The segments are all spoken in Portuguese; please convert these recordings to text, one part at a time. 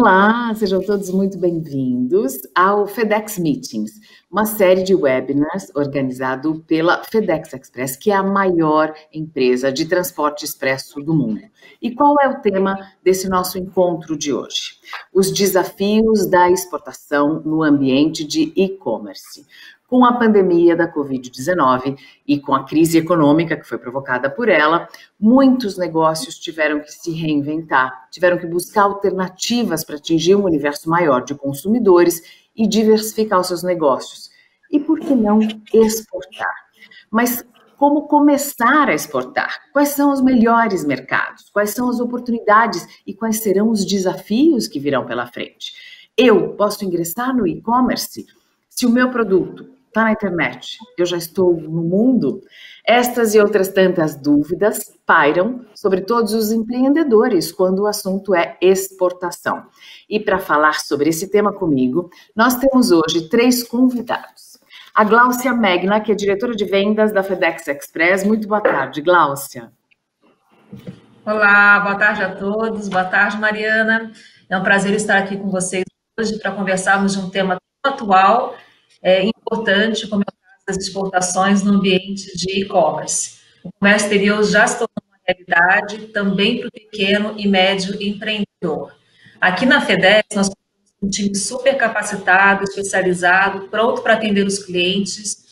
Olá, sejam todos muito bem-vindos ao FedEx Meetings, uma série de webinars organizado pela FedEx Express, que é a maior empresa de transporte expresso do mundo. E qual é o tema desse nosso encontro de hoje? Os desafios da exportação no ambiente de e-commerce. Com a pandemia da Covid-19 e com a crise econômica que foi provocada por ela, muitos negócios tiveram que se reinventar, tiveram que buscar alternativas para atingir um universo maior de consumidores e diversificar os seus negócios. E por que não exportar? Mas como começar a exportar? Quais são os melhores mercados? Quais são as oportunidades e quais serão os desafios que virão pela frente? Eu posso ingressar no e-commerce se o meu produto está na internet, eu já estou no mundo? Estas e outras tantas dúvidas pairam sobre todos os empreendedores quando o assunto é exportação. E para falar sobre esse tema comigo, nós temos hoje 3 convidados. A Gláucia Megna, que é diretora de vendas da FedEx Express. Muito boa tarde, Gláucia. Olá, boa tarde a todos. Boa tarde, Mariana. É um prazer estar aqui com vocês hoje para conversarmos de um tema tão atual, importante, como é o caso das exportações no ambiente de e-commerce. O comércio exterior já se tornou uma realidade também para o pequeno e médio empreendedor. Aqui na FedEx, nós temos um time super capacitado, especializado, pronto para atender os clientes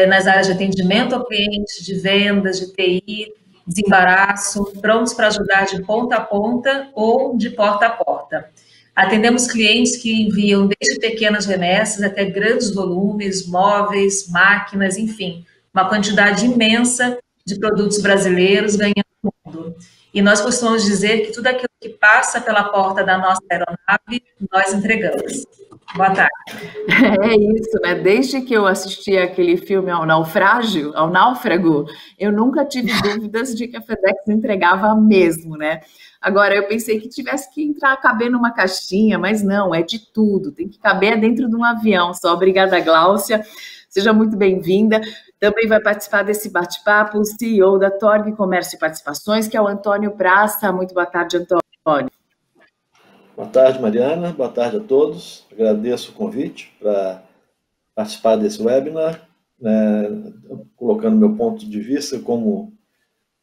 nas áreas de atendimento ao cliente, de vendas, de TI, desembaraço, prontos para ajudar de ponta a ponta ou de porta a porta. Atendemos clientes que enviam desde pequenas remessas até grandes volumes, móveis, máquinas, enfim, uma quantidade imensa de produtos brasileiros ganhando o mundo. E nós costumamos dizer que tudo aquilo que passa pela porta da nossa aeronave, nós entregamos. Boa tarde. É isso, né? Desde que eu assisti aquele filme ao Náufrago, eu nunca tive dúvidas de que a FedEx entregava mesmo, né? Agora, eu pensei que tivesse que caber numa caixinha, mas não, é de tudo, tem que caber dentro de um avião só. Obrigada, Gláucia, seja muito bem-vinda. Também vai participar desse bate-papo o CEO da Torg Comércio e Participações, que é o Antônio Praça. Muito boa tarde, Antônio. Boa tarde, Mariana, boa tarde a todos. Agradeço o convite para participar desse webinar, colocando meu ponto de vista como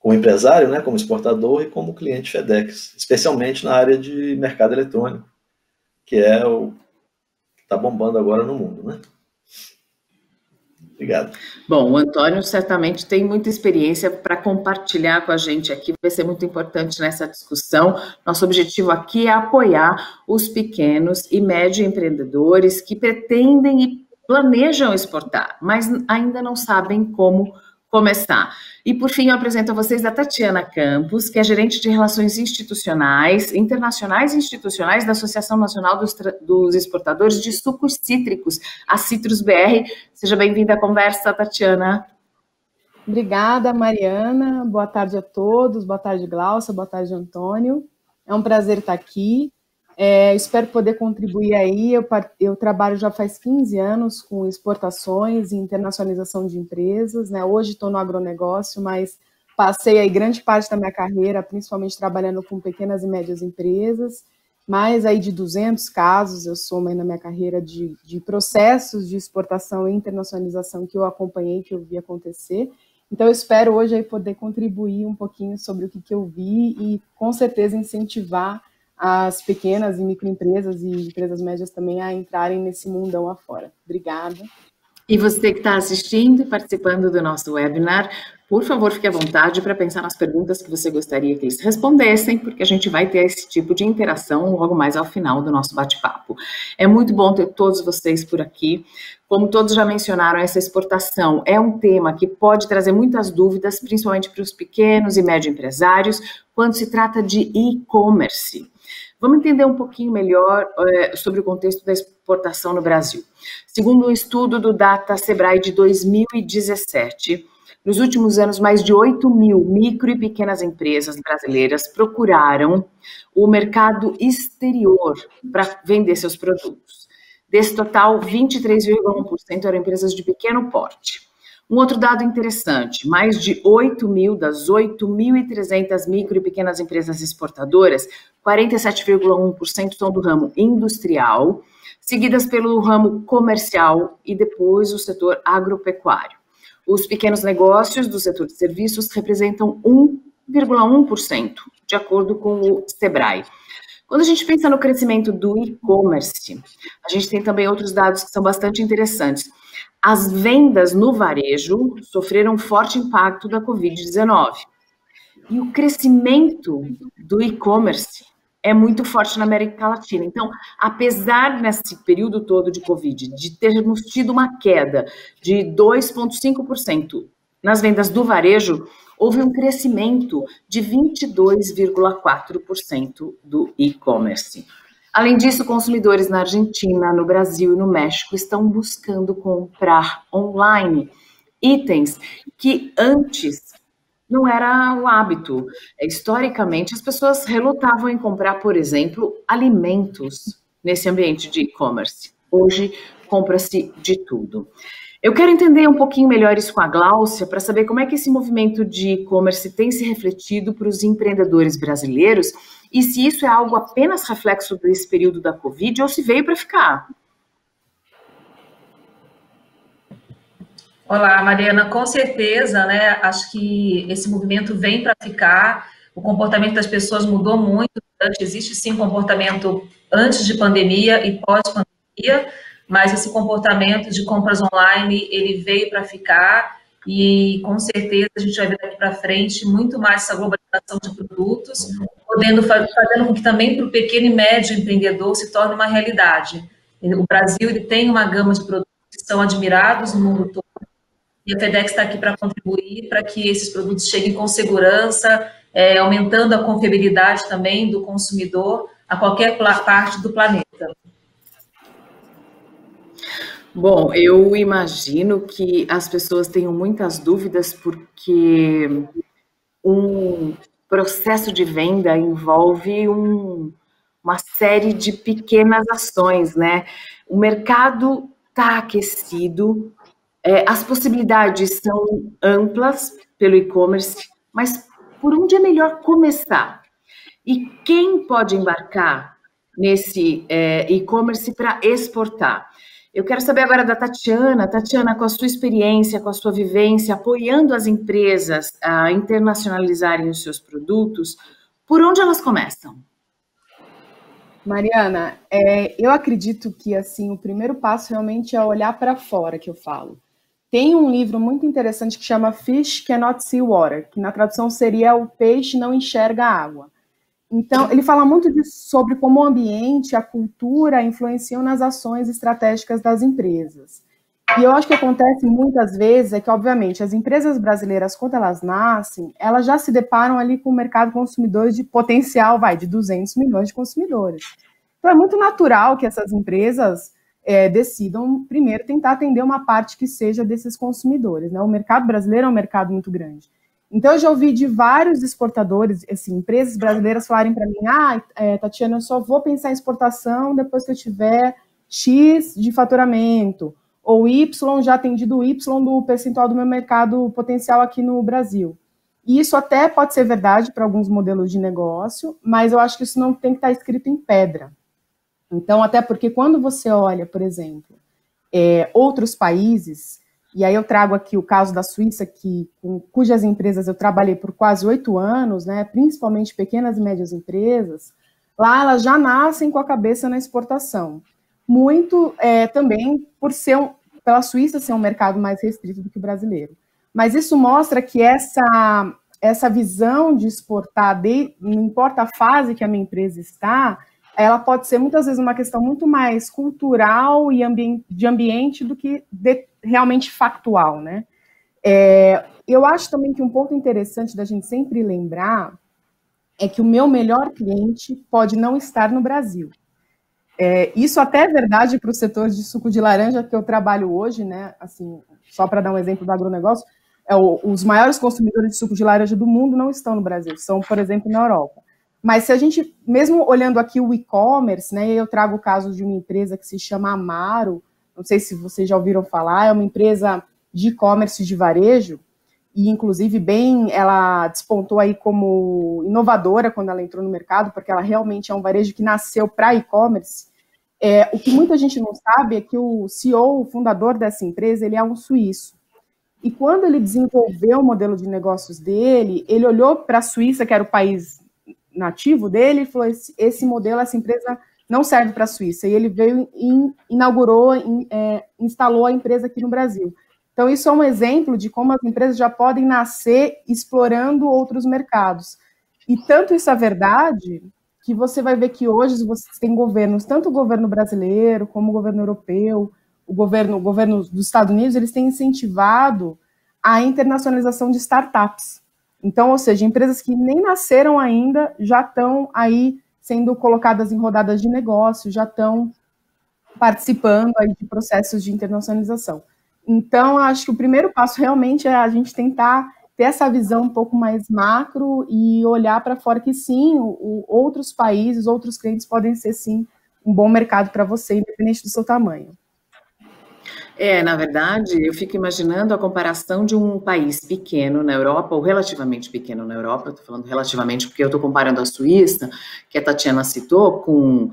empresário, né, como exportador e como cliente FedEx, especialmente na área de mercado eletrônico, que é o que está bombando agora no mundo, né? Obrigado. Bom, o Antônio certamente tem muita experiência para compartilhar com a gente aqui, vai ser muito importante nessa discussão. Nosso objetivo aqui é apoiar os pequenos e médios empreendedores que pretendem e planejam exportar, mas ainda não sabem como começar. E, por fim, eu apresento a vocês a Tatiana Campos, que é gerente de Relações Internacionais e Institucionais da Associação Nacional dos Exportadores de Sucos Cítricos, a Citrus BR. Seja bem-vinda à conversa, Tatiana. Obrigada, Mariana. Boa tarde a todos. Boa tarde, Gláucia. Boa tarde, Antônio. É um prazer estar aqui. Espero poder contribuir aí. Eu trabalho já faz 15 anos com exportações e internacionalização de empresas, né? Hoje estou no agronegócio, mas passei aí grande parte da minha carreira, principalmente trabalhando com pequenas e médias empresas, mais aí de 200 casos eu somo aí na minha carreira de processos de exportação e internacionalização que eu acompanhei, que eu vi acontecer. Então, eu espero hoje aí poder contribuir um pouquinho sobre o que eu vi e, com certeza, incentivar as pequenas e microempresas e empresas médias também a entrarem nesse mundão afora. Obrigada. E você que está assistindo e participando do nosso webinar, por favor, fique à vontade para pensar nas perguntas que você gostaria que eles respondessem, porque a gente vai ter esse tipo de interação logo mais ao final do nosso bate-papo. É muito bom ter todos vocês por aqui. Como todos já mencionaram, essa exportação é um tema que pode trazer muitas dúvidas, principalmente para os pequenos e médios empresários, quando se trata de e-commerce. Vamos entender um pouquinho melhor sobre o contexto da exportação no Brasil. Segundo um estudo do Data Sebrae de 2017, nos últimos anos, mais de 8 mil micro e pequenas empresas brasileiras procuraram o mercado exterior para vender seus produtos. Desse total, 23,1% eram empresas de pequeno porte. Um outro dado interessante, mais de 8 mil das 8.300 micro e pequenas empresas exportadoras 47,1% são do ramo industrial, seguidas pelo ramo comercial e depois o setor agropecuário. Os pequenos negócios do setor de serviços representam 1,1%, de acordo com o Sebrae. Quando a gente pensa no crescimento do e-commerce, a gente tem também outros dados que são bastante interessantes. As vendas no varejo sofreram um forte impacto da Covid-19. E o crescimento do e-commerce é muito forte na América Latina. Então, apesar nesse período todo de Covid, de termos tido uma queda de 2,5% nas vendas do varejo, houve um crescimento de 22,4% do e-commerce. Além disso, consumidores na Argentina, no Brasil e no México estão buscando comprar online itens que antes não era o hábito. Historicamente, as pessoas relutavam em comprar, por exemplo, alimentos nesse ambiente de e-commerce. Hoje, compra-se de tudo. Eu quero entender um pouquinho melhor isso com a Gláucia, para saber como é que esse movimento de e-commerce tem se refletido para os empreendedores brasileiros e se isso é algo apenas reflexo desse período da Covid ou se veio para ficar. Olá, Mariana, com certeza, né? Acho que esse movimento vem para ficar. O comportamento das pessoas mudou muito. Existe sim comportamento antes de pandemia e pós-pandemia, mas esse comportamento de compras online, ele veio para ficar e com certeza a gente vai ver daqui para frente muito mais essa globalização de produtos, fazendo com que também para o pequeno e médio empreendedor se torne uma realidade. O Brasil ele tem uma gama de produtos que são admirados no mundo todo e a FedEx está aqui para contribuir para que esses produtos cheguem com segurança, aumentando a confiabilidade também do consumidor a qualquer parte do planeta. Bom, eu imagino que as pessoas tenham muitas dúvidas porque um processo de venda envolve uma série de pequenas ações, né? O mercado está aquecido, as possibilidades são amplas pelo e-commerce, mas por onde é melhor começar? E quem pode embarcar nesse e-commerce para exportar? Eu quero saber agora da Tatiana. Tatiana, com a sua experiência, com a sua vivência, apoiando as empresas a internacionalizarem os seus produtos, por onde elas começam? Mariana, eu acredito que assim o primeiro passo realmente é olhar para fora, que eu falo. Tem um livro muito interessante que chama Fish Cannot See Water, que na tradução seria O Peixe Não Enxerga a Água. Então, ele fala muito sobre como o ambiente, a cultura influenciam nas ações estratégicas das empresas. E eu acho que acontece muitas vezes que, obviamente, as empresas brasileiras, quando elas nascem, elas já se deparam ali com o mercado consumidor de potencial, de 200 milhões de consumidores. Então, é muito natural que essas empresas decidam, primeiro, tentar atender uma parte que seja desses consumidores, né? O mercado brasileiro é um mercado muito grande. Então, eu já ouvi de vários exportadores, assim, empresas brasileiras falarem para mim, Tatiana, eu só vou pensar em exportação depois que eu tiver X de faturamento, ou Y, já atendido o Y do percentual do meu mercado potencial aqui no Brasil. E isso até pode ser verdade para alguns modelos de negócio, mas eu acho que isso não tem que estar escrito em pedra. Então, até porque quando você olha, por exemplo, outros países, e aí eu trago aqui o caso da Suíça, cujas empresas eu trabalhei por quase 8 anos, né, principalmente pequenas e médias empresas, lá elas já nascem com a cabeça na exportação. Muito também pela Suíça ser um mercado mais restrito do que o brasileiro. Mas isso mostra que essa visão de exportar, não importa a fase que a minha empresa está, ela pode ser muitas vezes uma questão muito mais cultural e de ambiente do que realmente factual, né? Eu acho também que um ponto interessante da gente sempre lembrar é que o meu melhor cliente pode não estar no Brasil. Isso até é verdade para o setor de suco de laranja que eu trabalho hoje, né? Assim, só para dar um exemplo do agronegócio, os maiores consumidores de suco de laranja do mundo não estão no Brasil, são, por exemplo, na Europa. Mas se a gente, mesmo olhando aqui o e-commerce, né, eu trago o caso de uma empresa que se chama Amaro, não sei se vocês já ouviram falar, é uma empresa de e-commerce de varejo, e inclusive ela despontou aí como inovadora quando ela entrou no mercado, porque ela realmente é um varejo que nasceu para e-commerce. O que muita gente não sabe é que o CEO, o fundador dessa empresa, ele é um suíço. E quando ele desenvolveu o modelo de negócios dele, ele olhou para a Suíça, que era o país nativo dele, e falou, esse modelo, essa empresa não serve para a Suíça. E ele veio e inaugurou, instalou a empresa aqui no Brasil. Então, isso é um exemplo de como as empresas já podem nascer explorando outros mercados. E tanto isso é verdade, que você vai ver que hoje você tem governos, tanto o governo brasileiro, como o governo europeu, o governo dos Estados Unidos, eles têm incentivado a internacionalização de startups. Então, ou seja, empresas que nem nasceram ainda já estão aí sendo colocadas em rodadas de negócio, já estão participando aí de processos de internacionalização. Então, acho que o primeiro passo realmente é a gente tentar ter essa visão um pouco mais macro e olhar para fora que sim, outros países, outros clientes podem ser sim um bom mercado para você, independente do seu tamanho. Na verdade, eu fico imaginando a comparação de um país pequeno na Europa, ou relativamente pequeno na Europa, eu estou falando relativamente porque eu estou comparando a Suíça, que a Tatiana citou, com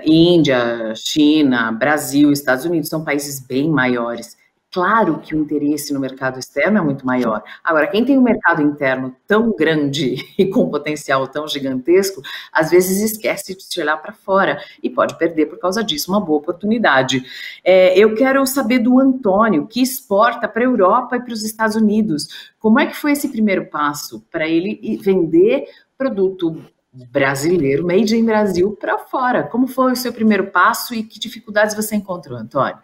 Índia, China, Brasil, Estados Unidos, são países bem maiores. Claro que o interesse no mercado externo é muito maior. Agora, quem tem um mercado interno tão grande e com potencial tão gigantesco, às vezes esquece de se olhar para fora e pode perder, por causa disso, uma boa oportunidade. Eu quero saber do Antônio, que exporta para a Europa e para os Estados Unidos. Como é que foi esse primeiro passo para ele vender produto brasileiro, made in Brasil, para fora? Como foi o seu primeiro passo e que dificuldades você encontrou, Antônio?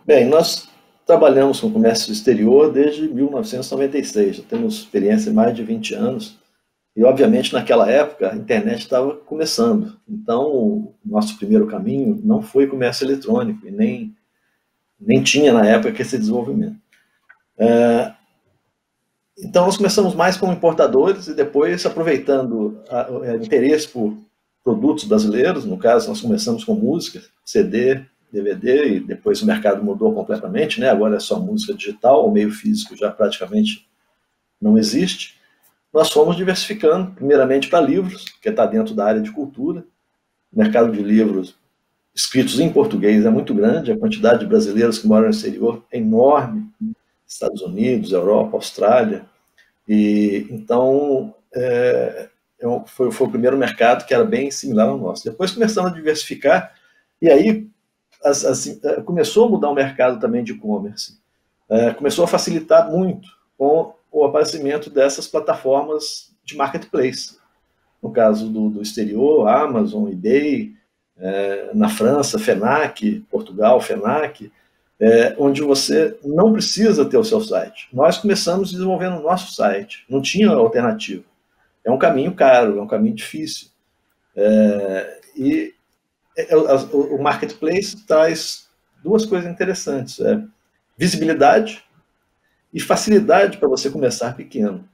Bem, nós trabalhamos com comércio exterior desde 1996, já temos experiência em mais de 20 anos, e obviamente naquela época a internet estava começando, então o nosso primeiro caminho não foi comércio eletrônico, e nem tinha na época esse desenvolvimento. Então nós começamos mais como importadores e depois aproveitando o interesse por produtos brasileiros, no caso nós começamos com música, CD, DVD, e depois o mercado mudou completamente, né? Agora é só música digital, o meio físico já praticamente não existe. Nós fomos diversificando, primeiramente para livros, que está dentro da área de cultura. O mercado de livros escritos em português é muito grande, a quantidade de brasileiros que moram no exterior é enorme, Estados Unidos, Europa, Austrália, e então foi o primeiro mercado que era bem similar ao nosso. Depois começamos a diversificar, e aí começou a mudar o mercado também de e-commerce. Começou a facilitar muito com o aparecimento dessas plataformas de marketplace. No caso do exterior, Amazon, eBay, na França, Fnac, Portugal, Fnac, onde você não precisa ter o seu site. Nós começamos desenvolvendo o nosso site, não tinha alternativa. É um caminho caro, é um caminho difícil. E o marketplace traz duas coisas interessantes, visibilidade e facilidade para você começar pequeno.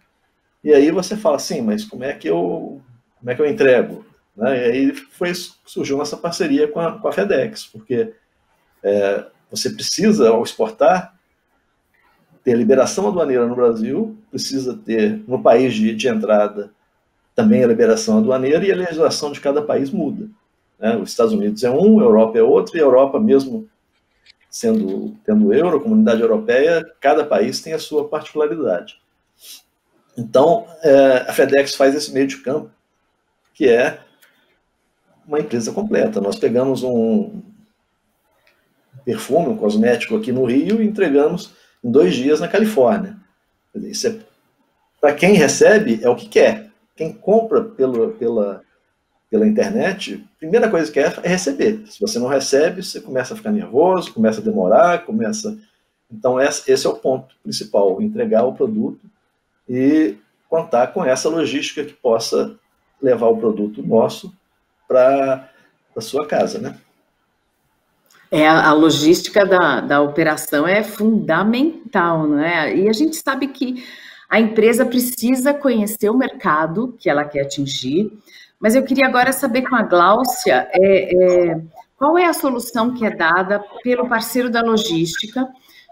E aí você fala assim, mas como é que eu entrego? Né? E aí surgiu nossa parceria com a FedEx, porque você precisa, ao exportar, ter liberação aduaneira no Brasil, precisa ter no país de entrada também a liberação aduaneira, e a legislação de cada país muda. Os Estados Unidos é um, a Europa é outro, e a Europa, mesmo tendo euro, a comunidade europeia, cada país tem a sua particularidade. Então, a FedEx faz esse meio de campo, que é uma empresa completa. Nós pegamos um perfume, um cosmético aqui no Rio, e entregamos em 2 dias na Califórnia. Isso para quem recebe, é o que quer. Quem compra pela internet, a primeira coisa que quer é receber. Se você não recebe, você começa a ficar nervoso, começa a demorar, Então, esse é o ponto principal, entregar o produto e contar com essa logística que possa levar o produto nosso para a sua casa, né? A logística da operação é fundamental, não é? E a gente sabe que a empresa precisa conhecer o mercado que ela quer atingir, mas eu queria agora saber com a Gláucia qual é a solução que é dada pelo parceiro da logística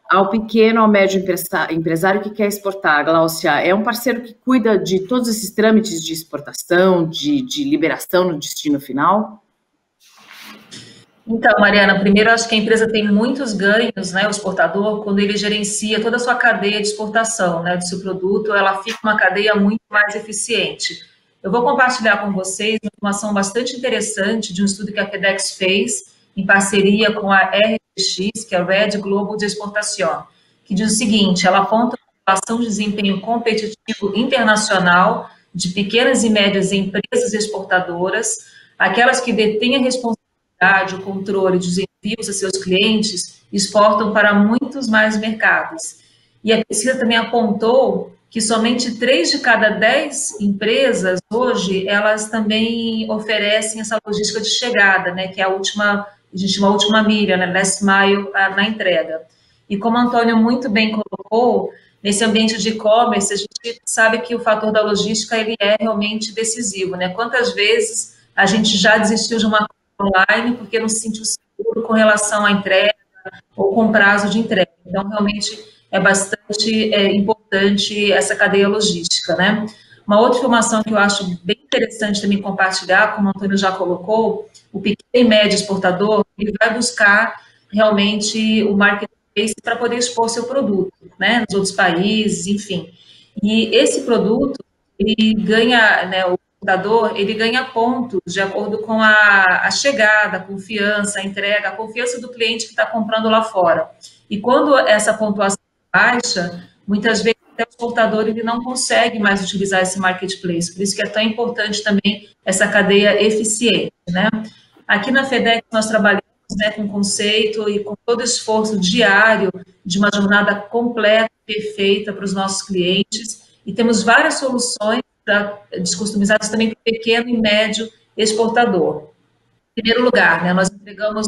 ao pequeno, ao médio empresário que quer exportar, Gláucia, é um parceiro que cuida de todos esses trâmites de exportação, de liberação no destino final? Então, Mariana, primeiro, acho que a empresa tem muitos ganhos, né, o exportador, quando ele gerencia toda a sua cadeia de exportação, né, do seu produto, ela fica uma cadeia muito mais eficiente. Eu vou compartilhar com vocês uma informação bastante interessante de um estudo que a FedEx fez em parceria com a RGX, que é a Red Global de Exportação, que diz o seguinte: ela aponta a relação de desempenho competitivo internacional de pequenas e médias empresas exportadoras, aquelas que detêm a responsabilidade, o controle dos envios a seus clientes, exportam para muitos mais mercados. E a pesquisa também apontou que somente 3 de cada 10 empresas, hoje, elas também oferecem essa logística de chegada, né, que é a última milha, né, last mile na entrega. E como o Antônio muito bem colocou, nesse ambiente de e-commerce, a gente sabe que o fator da logística, ele é realmente decisivo, né? Quantas vezes a gente já desistiu de uma online porque não se sentiu seguro com relação à entrega ou com prazo de entrega. Então, realmente, é bastante importante essa cadeia logística, né? Uma outra informação que eu acho bem interessante também compartilhar, como o Antônio já colocou, o pequeno e médio exportador, ele vai buscar realmente o marketplace para poder expor seu produto, né, nos outros países, enfim. E esse produto, ele ganha, né, o exportador, ele ganha pontos de acordo com a chegada, a confiança, a entrega, a confiança do cliente que está comprando lá fora. E quando essa pontuação é baixa, muitas vezes o exportador ele não consegue mais utilizar esse marketplace. Por isso que é tão importante também essa cadeia eficiente, né? Aqui na FedEx nós trabalhamos, né, com conceito e com todo o esforço diário de uma jornada completa, perfeita para os nossos clientes, e temos várias soluções descustomizadas também para o pequeno e médio exportador. Em primeiro lugar, né, nós entregamos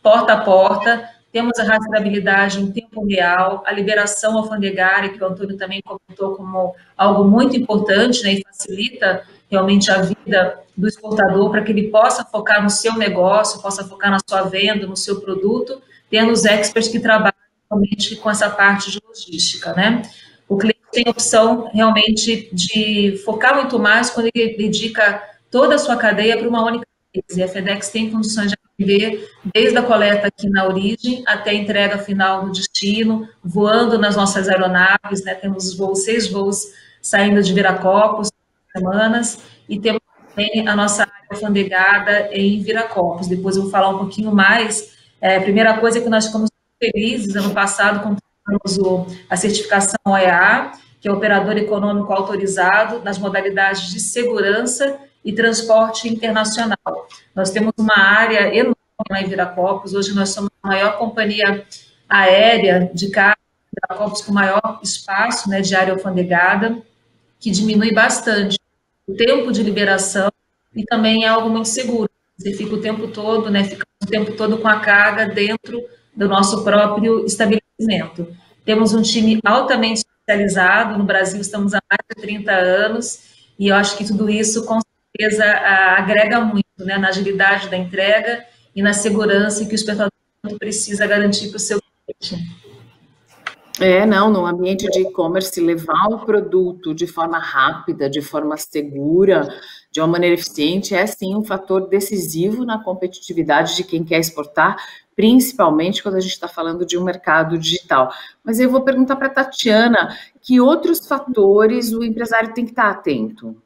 porta a porta, temos a rastreabilidade em tempo real, a liberação alfandegária, que o Antônio também comentou como algo muito importante, né, e facilita realmente a vida do exportador para que ele possa focar no seu negócio, possa focar na sua venda, no seu produto, tendo os experts que trabalham realmente com essa parte de logística, né? O cliente tem a opção realmente de focar muito mais quando ele dedica toda a sua cadeia para uma única empresa. E a FedEx tem condições de atender desde a coleta aqui na origem até a entrega final no destino, voando nas nossas aeronaves, né? Temos 6 voos saindo de Viracopos semanas, e temos também a nossa área alfandegada em Viracopos. Depois eu vou falar um pouquinho mais. A primeira coisa é que nós ficamos felizes, ano passado, compramos a certificação OEA, que é Operador Econômico Autorizado, nas modalidades de segurança e transporte internacional. Nós temos uma área enorme lá em Viracopos, hoje nós somos a maior companhia aérea de carga em Viracopos com maior espaço, né, de área alfandegada, que diminui bastante o tempo de liberação e também é algo muito seguro. Você fica o tempo todo, né, fica o tempo todo com a carga dentro do nosso próprio estabelecimento. Temos um time altamente especializado, no Brasil estamos há mais de 30 anos, e eu acho que tudo isso, com certeza, agrega muito, né, na agilidade da entrega e na segurança que o exportador precisa garantir para o seu cliente. Não, no ambiente de e-commerce, levar o produto de forma rápida, de forma segura, de uma maneira eficiente, é sim um fator decisivo na competitividade de quem quer exportar, principalmente quando a gente está falando de um mercado digital. Mas eu vou perguntar para a Tatiana, que outros fatores o empresário tem que estar atento?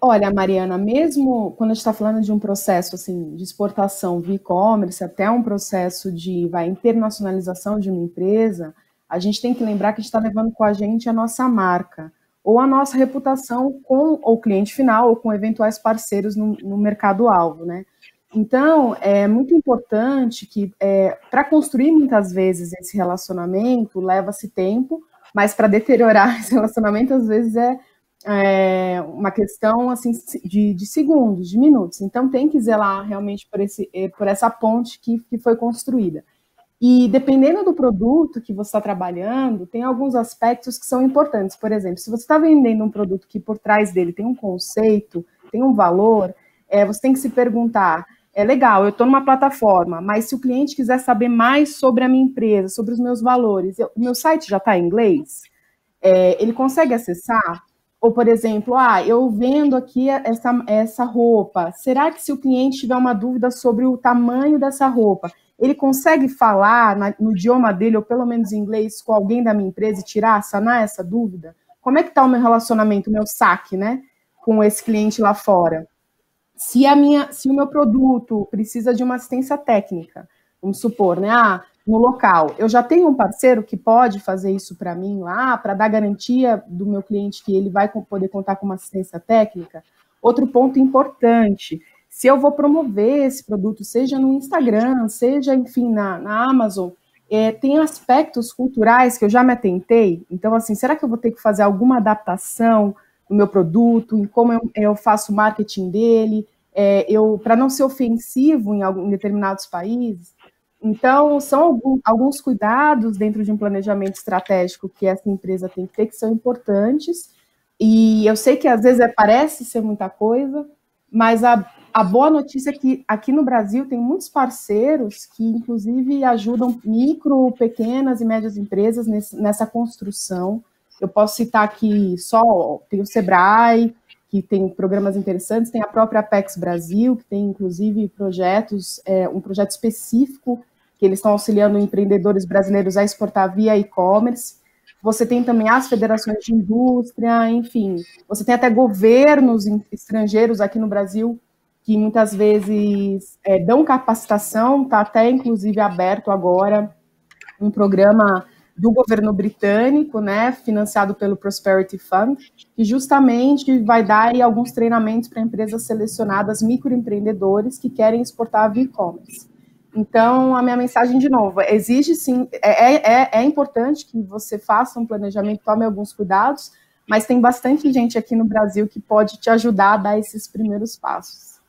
Olha, Mariana, mesmo quando a gente está falando de um processo assim, de exportação via e-commerce, até um processo de internacionalização de uma empresa, a gente tem que lembrar que a gente está levando com a gente a nossa marca, ou a nossa reputação com o cliente final, ou com eventuais parceiros no mercado-alvo, né? Então, é muito importante que, para construir muitas vezes esse relacionamento, leva-se tempo, mas para deteriorar esse relacionamento, às vezes uma questão assim de segundos, de minutos. Então tem que zelar realmente por essa ponte que foi construída. E dependendo do produto que você está trabalhando, tem alguns aspectos que são importantes. Por exemplo, se você está vendendo um produto que por trás dele tem um conceito, tem um valor, você tem que se perguntar, é legal, eu estou numa plataforma, mas se o cliente quiser saber mais sobre a minha empresa, sobre os meus valores, o meu site já está em inglês, ele consegue acessar? Ou, por exemplo, eu vendo aqui essa roupa, será que se o cliente tiver uma dúvida sobre o tamanho dessa roupa, ele consegue falar no idioma dele, ou pelo menos em inglês, com alguém da minha empresa e sanar essa dúvida? Como é que está o meu relacionamento, o meu saque, né, com esse cliente lá fora? Se o meu produto precisa de uma assistência técnica, vamos supor, né, no local, eu já tenho um parceiro que pode fazer isso para mim lá, para dar garantia do meu cliente que ele vai poder contar com uma assistência técnica. Outro ponto importante, se eu vou promover esse produto, seja no Instagram, seja, enfim, na Amazon, tem aspectos culturais que eu já me atentei, então, assim, será que eu vou ter que fazer alguma adaptação no meu produto, em como eu faço o marketing dele, para não ser ofensivo em determinados países? Então, são alguns cuidados dentro de um planejamento estratégico que essa empresa tem que ter, que são importantes, e eu sei que às vezes parece ser muita coisa, mas a boa notícia é que aqui no Brasil tem muitos parceiros que, inclusive, ajudam micro, pequenas e médias empresas nessa construção. Eu posso citar aqui tem o Sebrae, que tem programas interessantes, tem a própria Apex Brasil, que tem, inclusive, projetos, um projeto específico, que eles estão auxiliando empreendedores brasileiros a exportar via e-commerce. Você tem também as federações de indústria, enfim. Você tem até governos estrangeiros aqui no Brasil que muitas vezes dão capacitação, está até, inclusive, aberto agora um programa do governo britânico, né, financiado pelo Prosperity Fund, que justamente vai dar aí alguns treinamentos para empresas selecionadas, microempreendedores que querem exportar via e-commerce. Então, a minha mensagem, de novo, exige sim, é importante que você faça um planejamento, tome alguns cuidados, mas tem bastante gente aqui no Brasil que pode te ajudar a dar esses primeiros passos.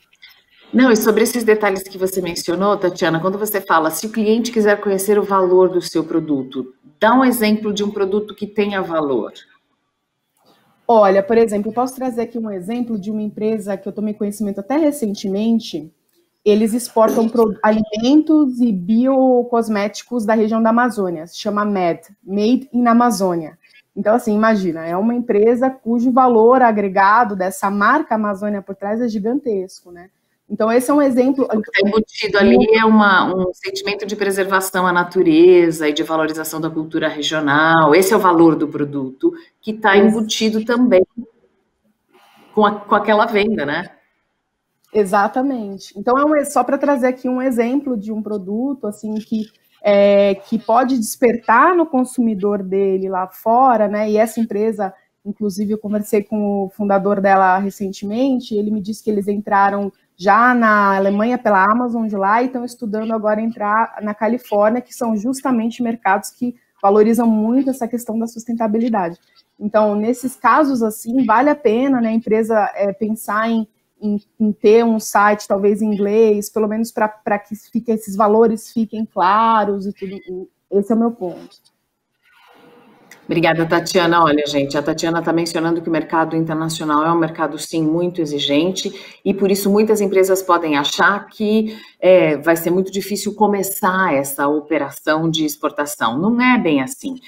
Não, e sobre esses detalhes que você mencionou, Tatiana, quando você fala, se o cliente quiser conhecer o valor do seu produto, dá um exemplo de um produto que tenha valor. Olha, por exemplo, eu posso trazer aqui um exemplo de uma empresa que eu tomei conhecimento até recentemente. Eles exportam alimentos e biocosméticos da região da Amazônia, se chama Made in Amazônia. Então, assim, imagina, é uma empresa cujo valor agregado dessa marca Amazônia por trás é gigantesco, né? Então, esse é um exemplo. O que está embutido ali é um sentimento de preservação à natureza e de valorização da cultura regional. Esse é o valor do produto, que está embutido também com aquela venda, né? Exatamente. Então, só para trazer aqui um exemplo de um produto assim que pode despertar no consumidor dele lá fora, né? E essa empresa, inclusive, eu conversei com o fundador dela recentemente, ele me disse que eles entraram já na Alemanha pela Amazon de lá e estão estudando agora entrar na Califórnia, que são justamente mercados que valorizam muito essa questão da sustentabilidade. Então, nesses casos, assim, vale a pena, né, a empresa pensar em ter um site, talvez em inglês, pelo menos para que esses valores fiquem claros e tudo. Esse é o meu ponto. Obrigada, Tatiana. Olha, gente, a Tatiana está mencionando que o mercado internacional é um mercado, sim, muito exigente, e por isso muitas empresas podem achar que vai ser muito difícil começar essa operação de exportação. Não é bem assim.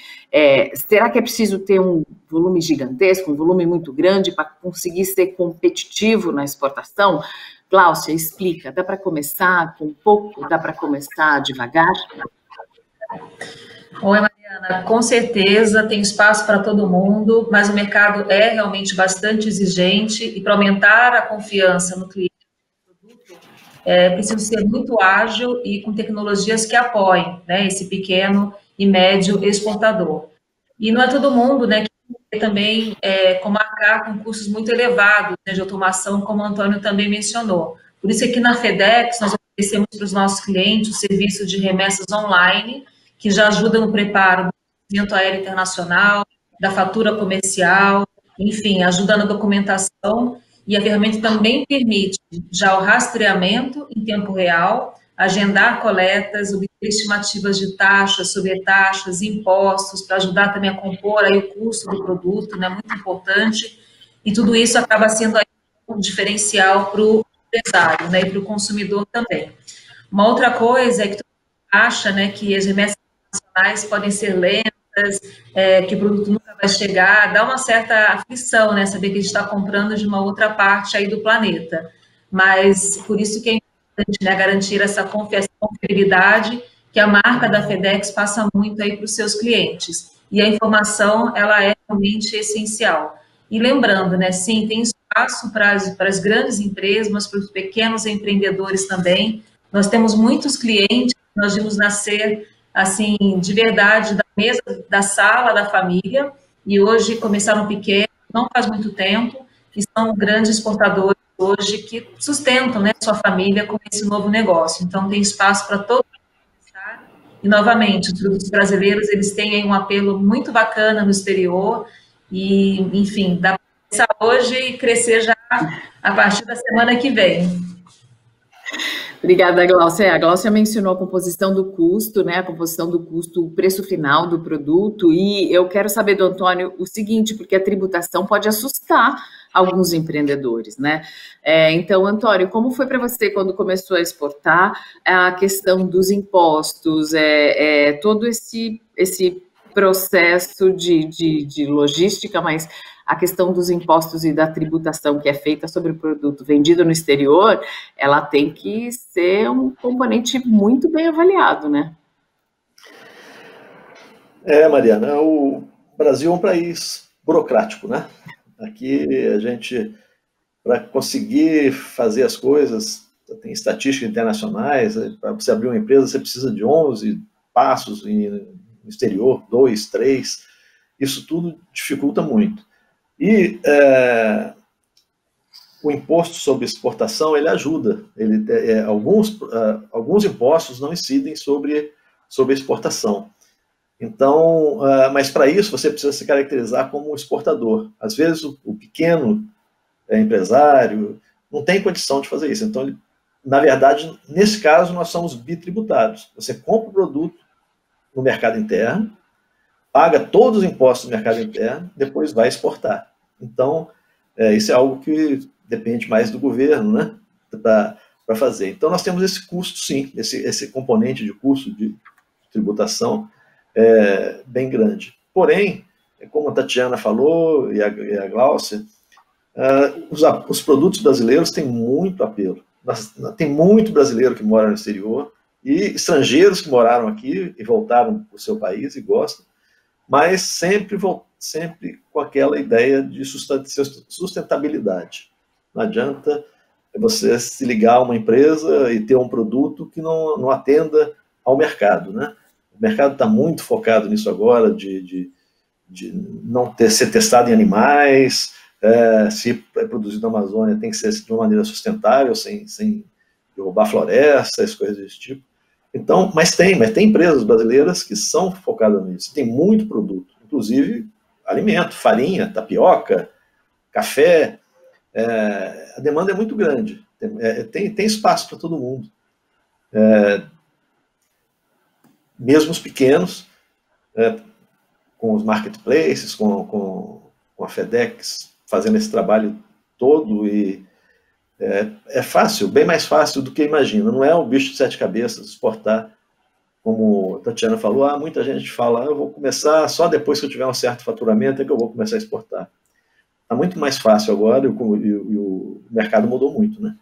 Será que é preciso ter um volume gigantesco, um volume muito grande para conseguir ser competitivo na exportação? Gláucia, explica. Dá para começar com pouco? Dá para começar devagar? Oi, Mariana, com certeza tem espaço para todo mundo, mas o mercado é realmente bastante exigente e para aumentar a confiança no cliente precisa ser muito ágil e com tecnologias que apoiem, né, esse pequeno e médio exportador. E não é todo mundo, né, que também arcar com custos muito elevados, né, de automação, como o Antônio também mencionou. Por isso aqui na FedEx nós oferecemos para os nossos clientes o serviço de remessas online, que já ajuda no preparo do movimento aéreo internacional, da fatura comercial, enfim, ajuda na documentação, e a ferramenta também permite já o rastreamento em tempo real, agendar coletas, obter estimativas de taxas, sobretaxas, impostos, para ajudar também a compor aí o custo do produto, né, muito importante, e tudo isso acaba sendo aí um diferencial para o empresário, né, e para o consumidor também. Uma outra coisa é que tu acha, né, que as remessas internacionais podem ser lentas, que o produto nunca vai chegar, dá uma certa aflição, né, saber que a gente está comprando de uma outra parte aí do planeta. Mas por isso que é importante, né, garantir essa confiabilidade que a marca da FedEx passa muito aí para os seus clientes. E a informação, ela é realmente essencial. E lembrando, né, sim, tem espaço para as grandes empresas, mas para os pequenos empreendedores também. Nós temos muitos clientes, nós vimos nascer, assim, de verdade, da mesa, da sala da família, e hoje começaram pequenos, não faz muito tempo, e são grandes exportadores hoje que sustentam, né, sua família com esse novo negócio. Então, tem espaço para todo mundo estar. E, novamente, os produtos brasileiros, eles têm aí um apelo muito bacana no exterior, e, enfim, dá para começar hoje e crescer já a partir da semana que vem. Obrigada, Gláucia. A Gláucia mencionou a composição do custo, né? A composição do custo, o preço final do produto. E eu quero saber do Antônio o seguinte, porque a tributação pode assustar alguns empreendedores, né? Então, Antônio, como foi para você quando começou a exportar a questão dos impostos, todo esse processo de logística, mas a questão dos impostos e da tributação que é feita sobre o produto vendido no exterior, ela tem que ser um componente muito bem avaliado, né? Mariana, o Brasil é um país burocrático, né? Aqui a gente, para conseguir fazer as coisas, tem estatísticas internacionais, para você abrir uma empresa você precisa de 11 passos no exterior, 2, 3, isso tudo dificulta muito. E o imposto sobre exportação, ele ajuda. Alguns impostos não incidem sobre a exportação. Então, mas para isso você precisa se caracterizar como exportador. Às vezes o pequeno empresário não tem condição de fazer isso. Então, na verdade, nesse caso, nós somos bitributados. Você compra o produto no mercado interno, paga todos os impostos do mercado interno, depois vai exportar. Então, isso é algo que depende mais do governo, né, para fazer. Então, nós temos esse custo, sim, esse componente de custo de tributação bem grande. Porém, como a Tatiana falou, e a Gláucia, os produtos brasileiros têm muito apelo. Tem muito brasileiro que mora no exterior, e estrangeiros que moraram aqui e voltaram para o seu país e gostam, mas sempre com aquela ideia de sustentabilidade. Não adianta você se ligar a uma empresa e ter um produto que não atenda ao mercado, né? O mercado está muito focado nisso agora, de não ser testado em animais, se é produzido na Amazônia tem que ser de uma maneira sustentável, sem derrubar florestas, coisas desse tipo. Então, mas tem empresas brasileiras que são focadas nisso, tem muito produto, inclusive alimento, farinha, tapioca, café, a demanda é muito grande, tem espaço para todo mundo. Mesmo os pequenos, com os marketplaces, com a FedEx, fazendo esse trabalho todo, e é fácil, bem mais fácil do que imagina. Não é um bicho de 7 cabeças exportar, como a Tatiana falou, muita gente fala, eu vou começar só depois que eu tiver um certo faturamento é que eu vou começar a exportar. Está muito mais fácil agora, e o mercado mudou muito, né?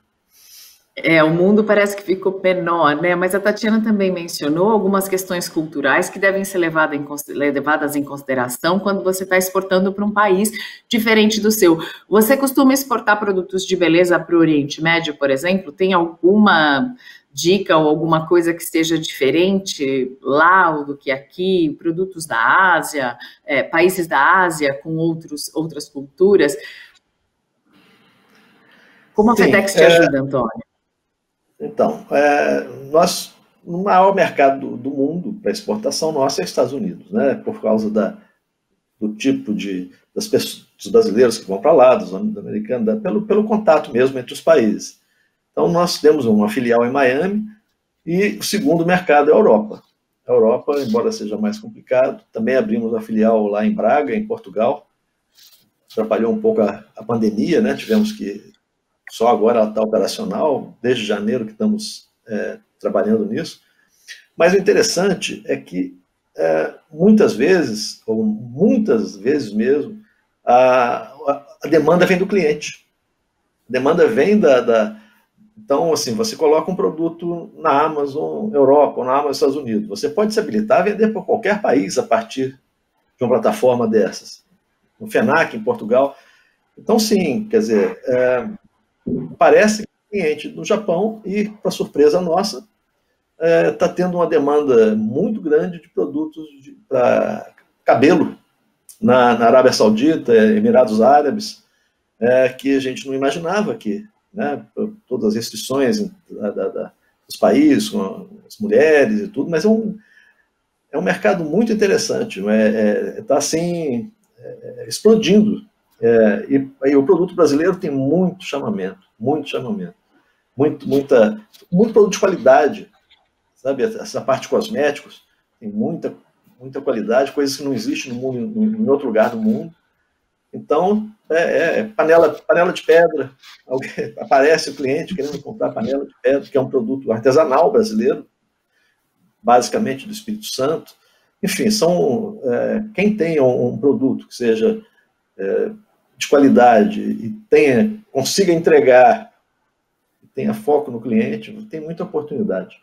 O mundo parece que ficou menor, né? Mas a Tatiana também mencionou algumas questões culturais que devem ser levadas em consideração quando você está exportando para um país diferente do seu. Você costuma exportar produtos de beleza para o Oriente Médio, por exemplo? Tem alguma dica ou alguma coisa que seja diferente lá do que aqui? Produtos da Ásia, países da Ásia com outras culturas? Como a FedEx te ajuda, Antônio? Então, o maior mercado do mundo para exportação nossa é os Estados Unidos, né? Por causa do tipo dos brasileiros que vão para lá, dos americanos, pelo contato mesmo entre os países. Então, nós temos uma filial em Miami e o segundo mercado é a Europa. A Europa, embora seja mais complicado, também abrimos uma filial lá em Braga, em Portugal. Atrapalhou um pouco a pandemia, né? Tivemos que só agora ela está operacional, desde janeiro que estamos trabalhando nisso. Mas o interessante é que muitas vezes, ou muitas vezes mesmo, a demanda vem do cliente. A demanda vem Então, assim, você coloca um produto na Amazon Europa ou na Amazon Estados Unidos. Você pode se habilitar a vender para qualquer país a partir de uma plataforma dessas. No FENAC, em Portugal. Então, sim, quer dizer, parece que o cliente do Japão, e, para surpresa nossa, está tendo uma demanda muito grande de produtos para cabelo na Arábia Saudita, Emirados Árabes, que a gente não imaginava que, né, todas as restrições dos países, com as mulheres e tudo, mas é um mercado muito interessante, está assim, explodindo, e o produto brasileiro tem muito chamamento, muito produto de qualidade, sabe, essa parte de cosméticos tem muita qualidade, coisas que não existem no mundo, em outro lugar do mundo. Então, panela de pedra, aparece o cliente querendo comprar panela de pedra, que é um produto artesanal brasileiro, basicamente do Espírito Santo. Enfim, quem tem um produto que seja de qualidade e consiga entregar, tenha foco no cliente, tem muita oportunidade.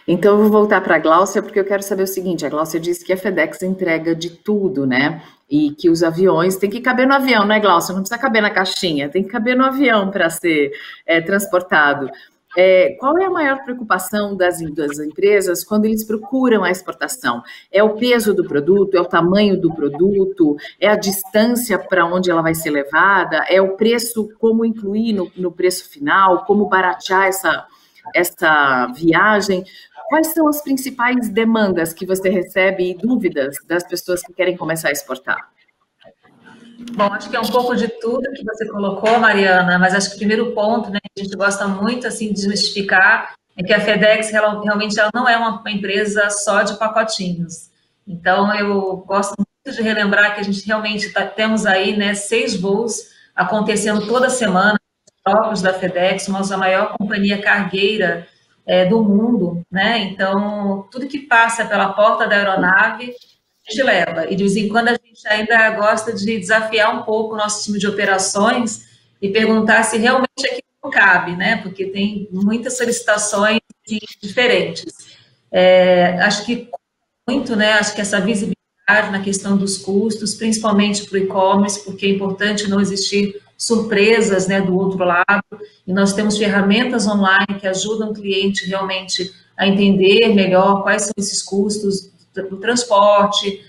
Então, eu vou voltar para a Gláucia, porque eu quero saber o seguinte, a Gláucia disse que a FedEx entrega de tudo, né? E que os aviões têm que caber no avião, né, Gláucia? Não precisa caber na caixinha, tem que caber no avião para ser transportado. Qual é a maior preocupação das empresas quando eles procuram a exportação? É o peso do produto, é o tamanho do produto, é a distância para onde ela vai ser levada, é o preço, como incluir no preço final, como baratear essa viagem? Quais são as principais demandas que você recebe e dúvidas das pessoas que querem começar a exportar? Bom, acho que é um pouco de tudo que você colocou, Mariana, mas acho que o primeiro ponto, né, que a gente gosta muito assim, de desmistificar é que a FedEx realmente ela não é uma empresa só de pacotinhos. Então, eu gosto muito de relembrar que a gente realmente temos aí, né, 6 voos acontecendo toda semana, próprios da FedEx, somos a maior companhia cargueira do mundo, né? Então, tudo que passa pela porta da aeronave, a gente leva. E, de vez em quando, a gente ainda gosta de desafiar um pouco o nosso time de operações e perguntar se realmente aquilo cabe, né? Porque tem muitas solicitações diferentes. Acho que muito, né? Acho que essa visibilidade na questão dos custos, principalmente para o e-commerce, porque é importante não existir surpresas, né, do outro lado, e nós temos ferramentas online que ajudam o cliente realmente a entender melhor quais são esses custos do transporte,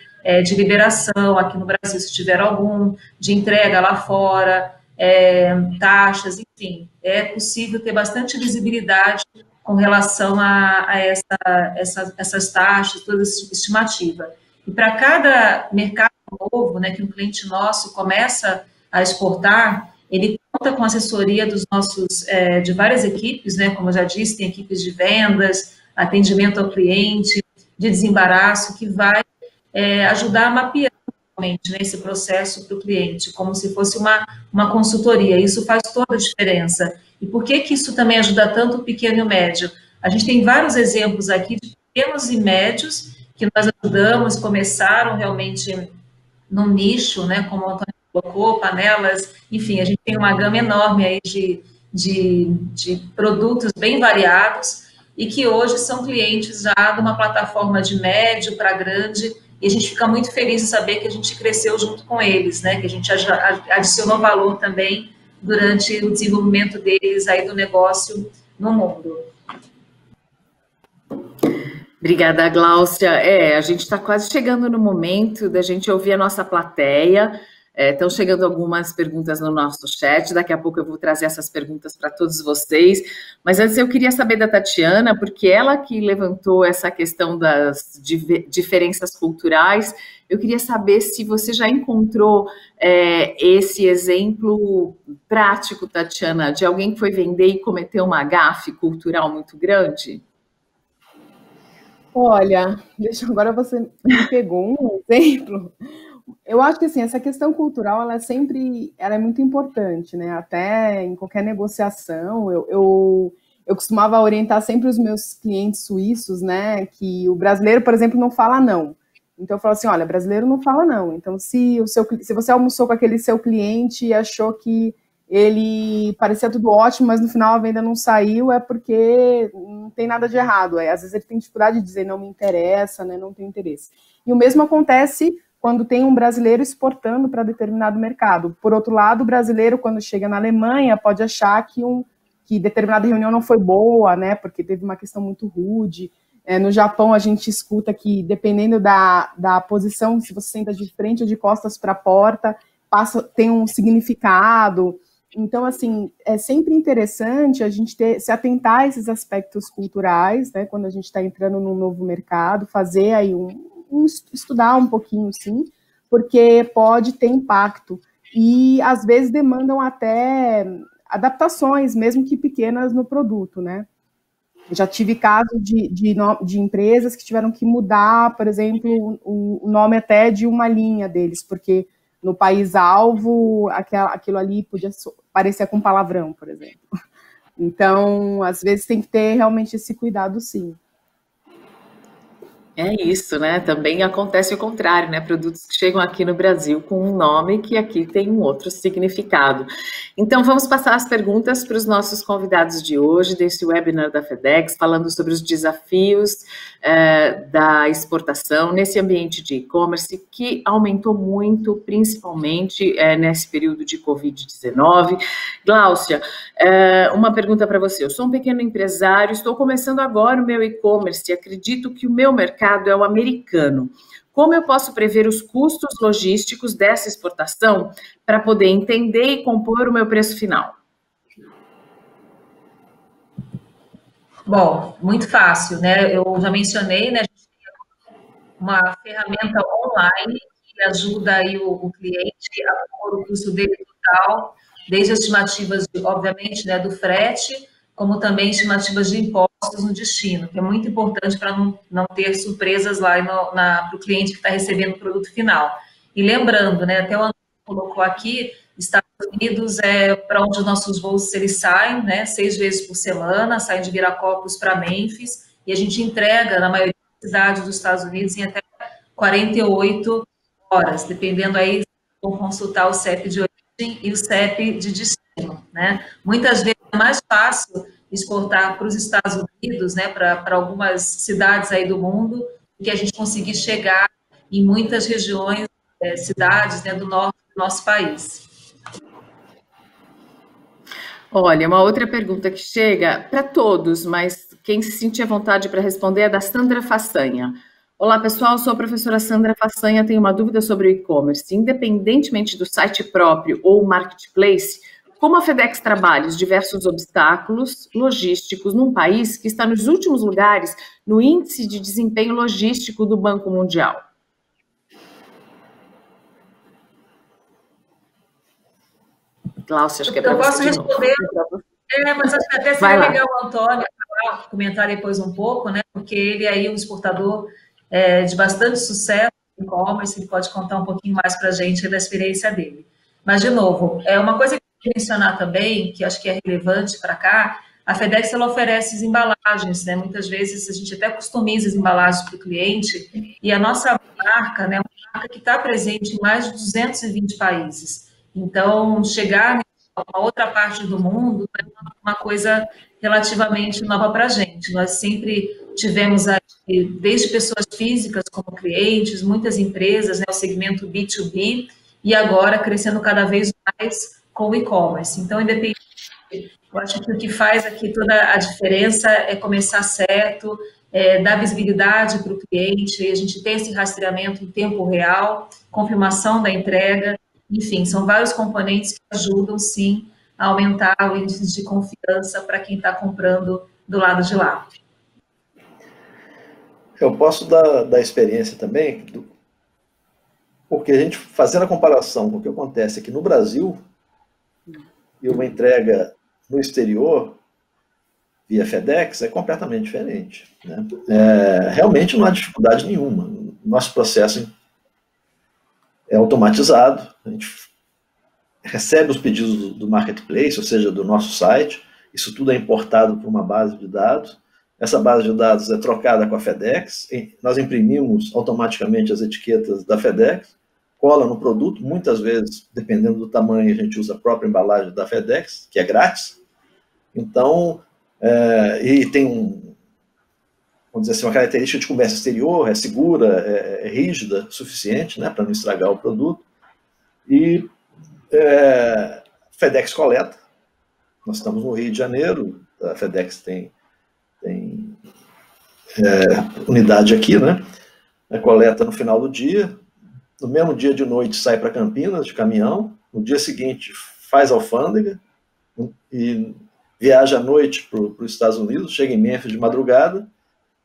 de liberação aqui no Brasil, se tiver algum, de entrega lá fora, taxas, enfim, é possível ter bastante visibilidade com relação a essas taxas, toda essa estimativa. E para cada mercado novo, né, que um cliente nosso começa a exportar, ele conta com a assessoria de várias equipes, né, como eu já disse, tem equipes de vendas, atendimento ao cliente, de desembaraço, que vai ajudar a mapear realmente, né, esse processo para o cliente, como se fosse uma consultoria. Isso faz toda a diferença. E por que isso também ajuda tanto o pequeno e o médio? A gente tem vários exemplos aqui de pequenos e médios que nós ajudamos, começaram realmente no nicho, né, como o Antônio colocou, panelas, enfim, a gente tem uma gama enorme aí de produtos bem variados e que hoje são clientes já de uma plataforma de médio para grande, e a gente fica muito feliz em saber que a gente cresceu junto com eles, né, que a gente adicionou valor também durante o desenvolvimento deles aí do negócio no mundo. Obrigada, Gláucia. A gente está quase chegando no momento da gente ouvir a nossa plateia. Estão chegando algumas perguntas no nosso chat, daqui a pouco eu vou trazer essas perguntas para todos vocês, mas antes eu queria saber da Tatiana, porque ela que levantou essa questão das diferenças culturais, eu queria saber se você já encontrou esse exemplo prático, Tatiana, de alguém que foi vender e cometeu uma gafe cultural muito grande? Olha, agora você me pegou um exemplo, Eu acho que assim, essa questão cultural, ela é muito importante, né? Até em qualquer negociação, eu costumava orientar sempre os meus clientes suíços, né? Que o brasileiro, por exemplo, não fala não. Então eu falo assim, olha, brasileiro não fala não. Então se você almoçou com aquele seu cliente e achou que ele parecia tudo ótimo, mas no final a venda não saiu, é porque não tem nada de errado. Às vezes ele tem dificuldade de dizer não me interessa, né? Não tenho interesse. E o mesmo acontece quando tem um brasileiro exportando para determinado mercado. Por outro lado, o brasileiro, quando chega na Alemanha, pode achar que determinada reunião não foi boa, né, porque teve uma questão muito rude. No Japão, a gente escuta que, dependendo da posição, se você senta de frente ou de costas para a porta, tem um significado. Então, assim, é sempre interessante a gente se atentar a esses aspectos culturais, né, quando a gente está entrando num novo mercado, fazer aí estudar um pouquinho, sim, porque pode ter impacto. E, às vezes, demandam até adaptações, mesmo que pequenas, no produto, né? Já tive casos de empresas que tiveram que mudar, por exemplo, o nome até de uma linha deles, porque no país-alvo, aquilo ali podia parecer com palavrão, por exemplo. Então, às vezes, tem que ter realmente esse cuidado, sim. É isso, né? Também acontece o contrário, né? Produtos que chegam aqui no Brasil com um nome que aqui tem um outro significado. Então, vamos passar as perguntas para os nossos convidados de hoje, desse webinar da FedEx, falando sobre os desafios da exportação nesse ambiente de e-commerce, que aumentou muito, principalmente nesse período de Covid-19. Gláucia, uma pergunta para você. Eu sou um pequeno empresário, estou começando agora o meu e-commerce e acredito que o meu mercado é o americano. Como eu posso prever os custos logísticos dessa exportação para poder entender e compor o meu preço final? Bom, muito fácil, né? Eu já mencionei, né? A gente tem uma ferramenta online que ajuda aí o cliente a compor o custo dele total, desde as estimativas, obviamente, né, do frete, como também estimativas de impostos no destino, que é muito importante para não ter surpresas lá para o cliente que está recebendo o produto final. E lembrando, né, até o Antônio colocou aqui, Estados Unidos é para onde os nossos voos eles saem, né, 6 vezes por semana, saem de Viracopos para Memphis, e a gente entrega na maioria das cidades dos Estados Unidos em até 48 horas, dependendo aí, vão consultar o CEP de origem e o CEP de destino, né? Muitas vezes é mais fácil exportar para os Estados Unidos, né, para algumas cidades aí do mundo, do que a gente conseguir chegar em muitas regiões, cidades, né, do norte do nosso país. Olha, uma outra pergunta que chega para todos, mas quem se sentir à vontade para responder é da Sandra Façanha. Olá, pessoal, sou a professora Sandra Façanha, tenho uma dúvida sobre o e-commerce. Independentemente do site próprio ou marketplace, como a FedEx trabalha os diversos obstáculos logísticos num país que está nos últimos lugares no índice de desempenho logístico do Banco Mundial? Gláucia, acho que é para você. Eu posso responder, mas acho que até seria legal o Antônio comentar depois um pouco, né? Porque ele aí é um exportador de bastante sucesso no e-commerce, ele pode contar um pouquinho mais para a gente da experiência dele. Mas, de novo, uma coisa que eu queria mencionar também, que acho que é relevante para cá, a FedEx ela oferece as embalagens, né? Muitas vezes a gente até customiza as embalagens para o cliente, e a nossa marca, né, é uma marca que está presente em mais de 220 países. Então, chegar em uma outra parte do mundo é uma coisa relativamente nova para a gente. Nós sempre tivemos aí, desde pessoas físicas como clientes, muitas empresas, né, o segmento B2B, e agora crescendo cada vez mais com o e-commerce. Então, independente, eu acho que o que faz aqui toda a diferença é começar certo, dar visibilidade para o cliente, a gente tem esse rastreamento em tempo real, confirmação da entrega, enfim, são vários componentes que ajudam, sim, a aumentar o índice de confiança para quem está comprando do lado de lá. Eu posso dar experiência também, porque a gente, fazendo a comparação com o que acontece aqui no Brasil e uma entrega no exterior, via FedEx, é completamente diferente, né? Realmente não há dificuldade nenhuma. Nosso processo é automatizado, a gente recebe os pedidos do marketplace, ou seja, do nosso site, isso tudo é importado para uma base de dados, essa base de dados é trocada com a FedEx, nós imprimimos automaticamente as etiquetas da FedEx, cola no produto, muitas vezes, dependendo do tamanho, a gente usa a própria embalagem da FedEx, que é grátis, então, e tem vamos dizer assim, uma característica de comércio exterior, é segura, é rígida, suficiente, né, para não estragar o produto, e FedEx coleta, nós estamos no Rio de Janeiro, a FedEx tem unidade aqui, né, coleta no final do dia, no mesmo dia de noite sai para Campinas de caminhão, no dia seguinte faz alfândega, e viaja à noite para os Estados Unidos, chega em Memphis de madrugada,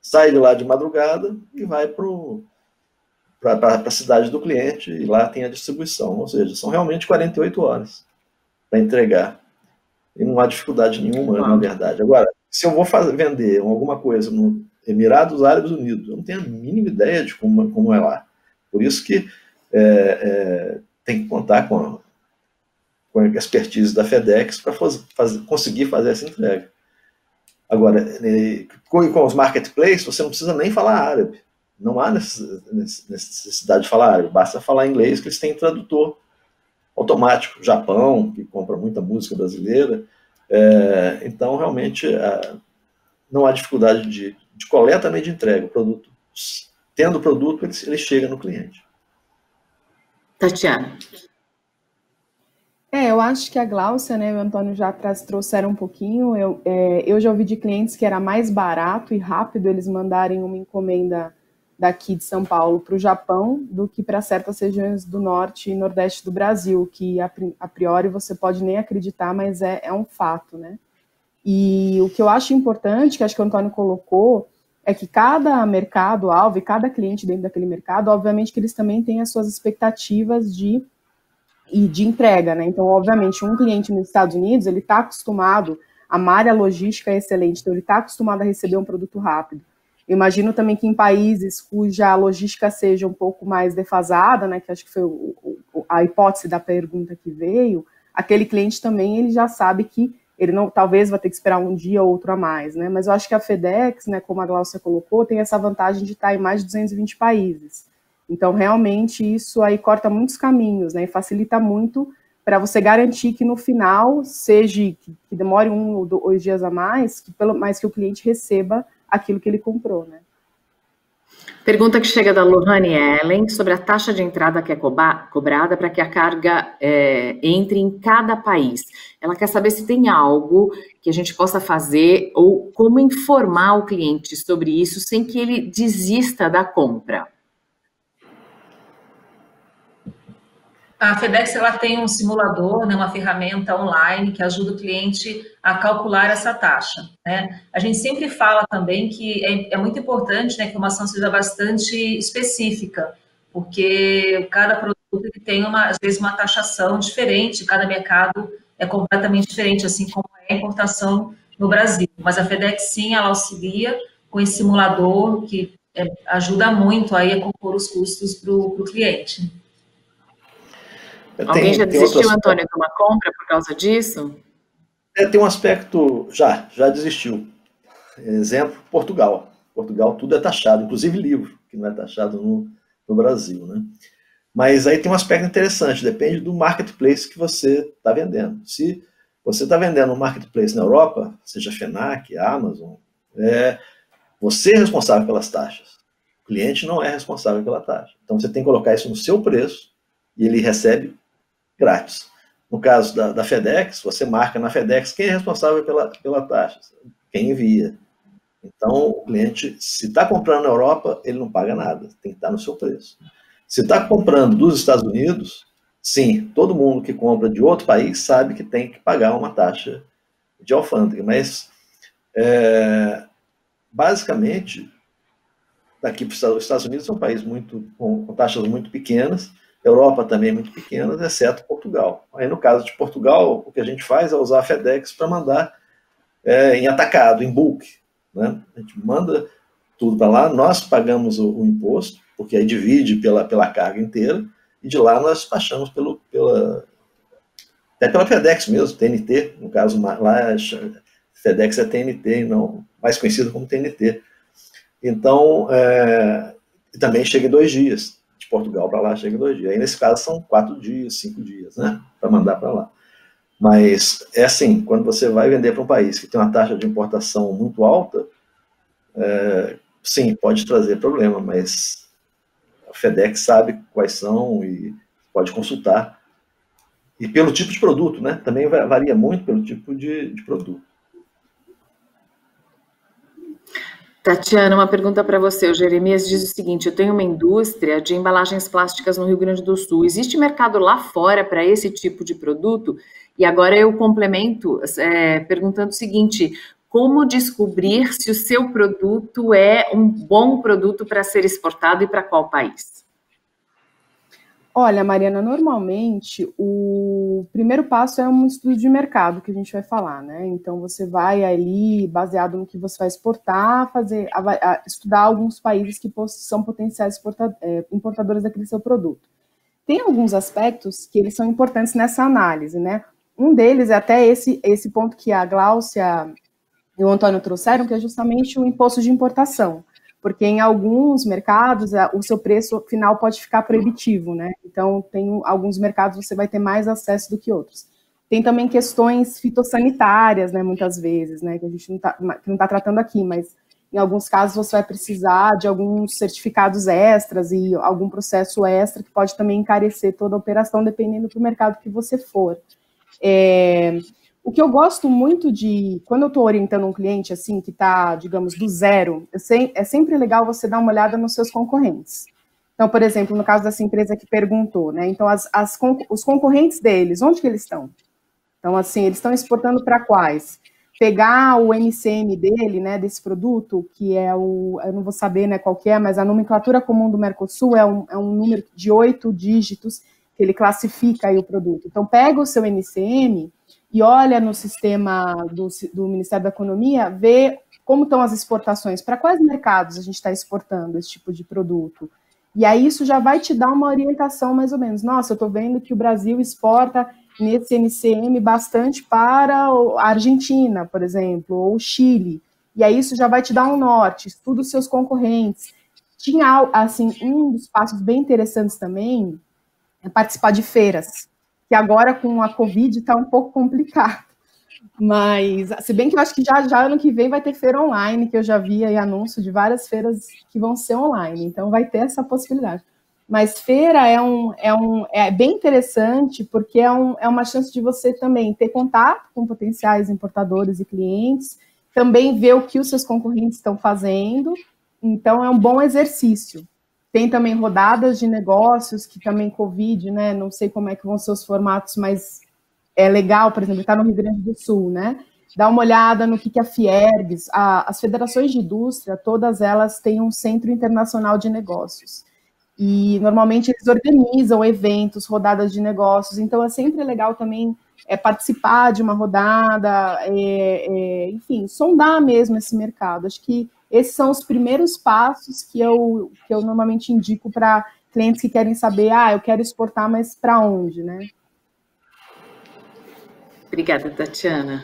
sai de lá de madrugada e vai para a cidade do cliente, e lá tem a distribuição, ou seja, são realmente 48 horas para entregar. E não há dificuldade nenhuma, na verdade. Agora, se eu vou vender alguma coisa no Emirados Árabes Unidos, eu não tenho a mínima ideia de como é lá. Por isso que tem que contar com a expertise da FedEx para conseguir fazer essa entrega. Agora, com os marketplaces, você não precisa nem falar árabe. Não há necessidade de falar árabe, basta falar inglês, que eles têm tradutor automático. Japão, que compra muita música brasileira. Então, realmente, não há dificuldade de coleta nem de entrega. O produto, tendo o produto, ele chega no cliente. Tatiana. Eu acho que a Gláucia, né, e o Antônio já trouxeram um pouquinho. Eu já ouvi de clientes que era mais barato e rápido eles mandarem uma encomenda daqui de São Paulo para o Japão do que para certas regiões do norte e nordeste do Brasil, que a priori você pode nem acreditar, mas é um fato, né? E o que eu acho importante, que acho que o Antônio colocou, é que cada mercado-alvo e cada cliente dentro daquele mercado, obviamente que eles também têm as suas expectativas de entrega, né? Então, obviamente, um cliente nos Estados Unidos, ele está acostumado, a malha logística é excelente, então ele está acostumado a receber um produto rápido. Eu imagino também que em países cuja logística seja um pouco mais defasada, né, que acho que foi a hipótese da pergunta que veio, aquele cliente também, ele já sabe que ele não, talvez vai ter que esperar um dia ou outro a mais, né? Mas eu acho que a FedEx, né, como a Gláucia colocou, tem essa vantagem de estar em mais de 220 países. Então, realmente, isso aí corta muitos caminhos, né, e facilita muito para você garantir que no final, seja que demore 1 ou 2 dias a mais, mas que o cliente receba aquilo que ele comprou, né. Pergunta que chega da Lohane Ellen sobre a taxa de entrada que é cobrada para que a carga entre em cada país. Ela quer saber se tem algo que a gente possa fazer ou como informar o cliente sobre isso sem que ele desista da compra. A FedEx ela tem um simulador, né, uma ferramenta online que ajuda o cliente a calcular essa taxa, né? A gente sempre fala também que é muito importante, né, que a informação seja bastante específica, porque cada produto tem às vezes uma taxação diferente, cada mercado é completamente diferente, assim como é a importação no Brasil. Mas a FedEx sim, ela auxilia com esse simulador que ajuda muito aí a compor os custos para o cliente. Alguém já desistiu, Antônio, de uma compra por causa disso? Tem um aspecto, já desistiu. Exemplo, Portugal. Portugal tudo é taxado, inclusive livro, que não é taxado no Brasil, né? Mas aí tem um aspecto interessante, depende do marketplace que você está vendendo. Se você está vendendo um marketplace na Europa, seja FENAC, Amazon, você é responsável pelas taxas. O cliente não é responsável pela taxa. Então você tem que colocar isso no seu preço e ele recebe grátis. No caso da FedEx, você marca na FedEx quem é responsável pela taxa, quem envia. Então, o cliente, se está comprando na Europa, ele não paga nada, tem que estar no seu preço. Se está comprando dos Estados Unidos, sim, todo mundo que compra de outro país sabe que tem que pagar uma taxa de alfândega, mas, basicamente, daqui para os Estados Unidos é um país com taxas muito pequenas, Europa também muito pequena, exceto Portugal. Aí, no caso de Portugal, o que a gente faz é usar a FedEx para mandar em atacado, em bulk, né? A gente manda tudo para lá, nós pagamos o imposto, porque aí divide pela carga inteira, e de lá nós despachamos até pela FedEx mesmo, TNT, no caso lá FedEx é TNT, não, mais conhecido como TNT. Então, também chega em 2 dias, de Portugal para lá chega em 2 dias. Aí nesse caso são 4 dias, 5 dias, né, para mandar para lá. Mas é assim, quando você vai vender para um país que tem uma taxa de importação muito alta, sim, pode trazer problema, mas a FedEx sabe quais são e pode consultar. E pelo tipo de produto, né? Também varia muito pelo tipo de produto. Tatiana, uma pergunta para você. O Jeremias diz o seguinte: eu tenho uma indústria de embalagens plásticas no Rio Grande do Sul. Existe mercado lá fora para esse tipo de produto? E agora eu complemento perguntando o seguinte: como descobrir se o seu produto é um bom produto para ser exportado e para qual país? Olha, Mariana, normalmente o primeiro passo é um estudo de mercado que a gente vai falar, né? Então você vai ali, baseado no que você vai exportar, estudar alguns países que são potenciais importadores daquele seu produto. Tem alguns aspectos que eles são importantes nessa análise, né? Um deles é até esse ponto que a Gláucia e o Antônio trouxeram, que é justamente o imposto de importação. Porque em alguns mercados o seu preço final pode ficar proibitivo, né? Então, tem alguns mercados você vai ter mais acesso do que outros. Tem também questões fitossanitárias, né, muitas vezes, né, que a gente não tá tratando aqui, mas em alguns casos você vai precisar de alguns certificados extras e algum processo extra que pode também encarecer toda a operação, dependendo do mercado que você for. O que eu gosto muito quando eu estou orientando um cliente, assim, que está, digamos, do zero, é sempre legal você dar uma olhada nos seus concorrentes. Então, por exemplo, no caso dessa empresa que perguntou, né, então os concorrentes deles, onde que eles estão? Então, assim, eles estão exportando para quais? Pegar o MCM dele, né, desse produto, que é eu não vou saber, né, qual que é, mas a nomenclatura comum do Mercosul é um número de 8 dígitos que ele classifica aí o produto. Então, pega o seu MCM e olha no sistema do Ministério da Economia, vê como estão as exportações, para quais mercados a gente está exportando esse tipo de produto. E aí isso já vai te dar uma orientação mais ou menos. Nossa, eu estou vendo que o Brasil exporta nesse MCM bastante para a Argentina, por exemplo, ou o Chile. E aí isso já vai te dar um norte, estuda os seus concorrentes. Tinha, assim, um dos passos bem interessantes também é participar de feiras, que agora com a Covid está um pouco complicado. Mas, se bem que eu acho que já ano que vem vai ter feira online, que eu já vi aí anúncio de várias feiras que vão ser online, então vai ter essa possibilidade. Mas feira é bem interessante, porque é uma chance de você também ter contato com potenciais importadores e clientes, também ver o que os seus concorrentes estão fazendo, então é um bom exercício. Tem também rodadas de negócios, que também Covid, né? Não sei como é que vão ser os formatos, mas é legal, por exemplo, estar no Rio Grande do Sul, né? Dá uma olhada no que a Fiergs, as federações de indústria, todas elas têm um centro internacional de negócios. E normalmente eles organizam eventos, rodadas de negócios, então é sempre legal também participar de uma rodada, enfim, sondar mesmo esse mercado. Acho que esses são os primeiros passos que eu normalmente indico para clientes que querem saber, eu quero exportar, mas para onde, né? Obrigada, Tatiana.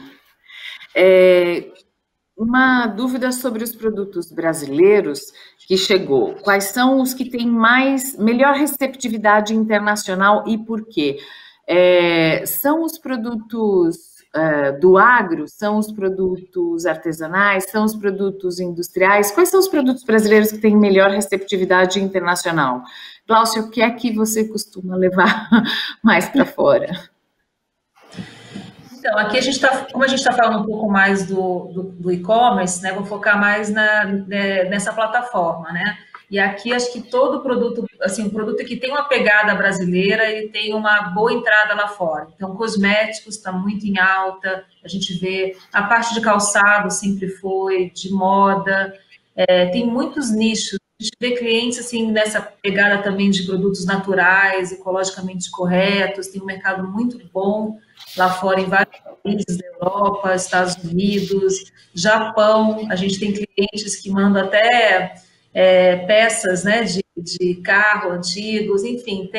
Uma dúvida sobre os produtos brasileiros que chegou. Quais são os que têm melhor receptividade internacional e por quê? São os produtos do agro? São os produtos artesanais? São os produtos industriais? Quais são os produtos brasileiros que têm melhor receptividade internacional? Gláucia, o que é que você costuma levar mais para fora? Então, aqui como a gente está falando um pouco mais do e-commerce, né, vou focar mais nessa plataforma, né? E aqui acho que todo produto, assim, um produto que tem uma pegada brasileira, ele tem uma boa entrada lá fora. Então, cosméticos está muito em alta, a gente vê a parte de calçado sempre foi, de moda, tem muitos nichos. A gente vê clientes assim nessa pegada também de produtos naturais, ecologicamente corretos, tem um mercado muito bom lá fora em vários países da Europa, Estados Unidos, Japão. A gente tem clientes que mandam até peças, né, de carro antigos, enfim,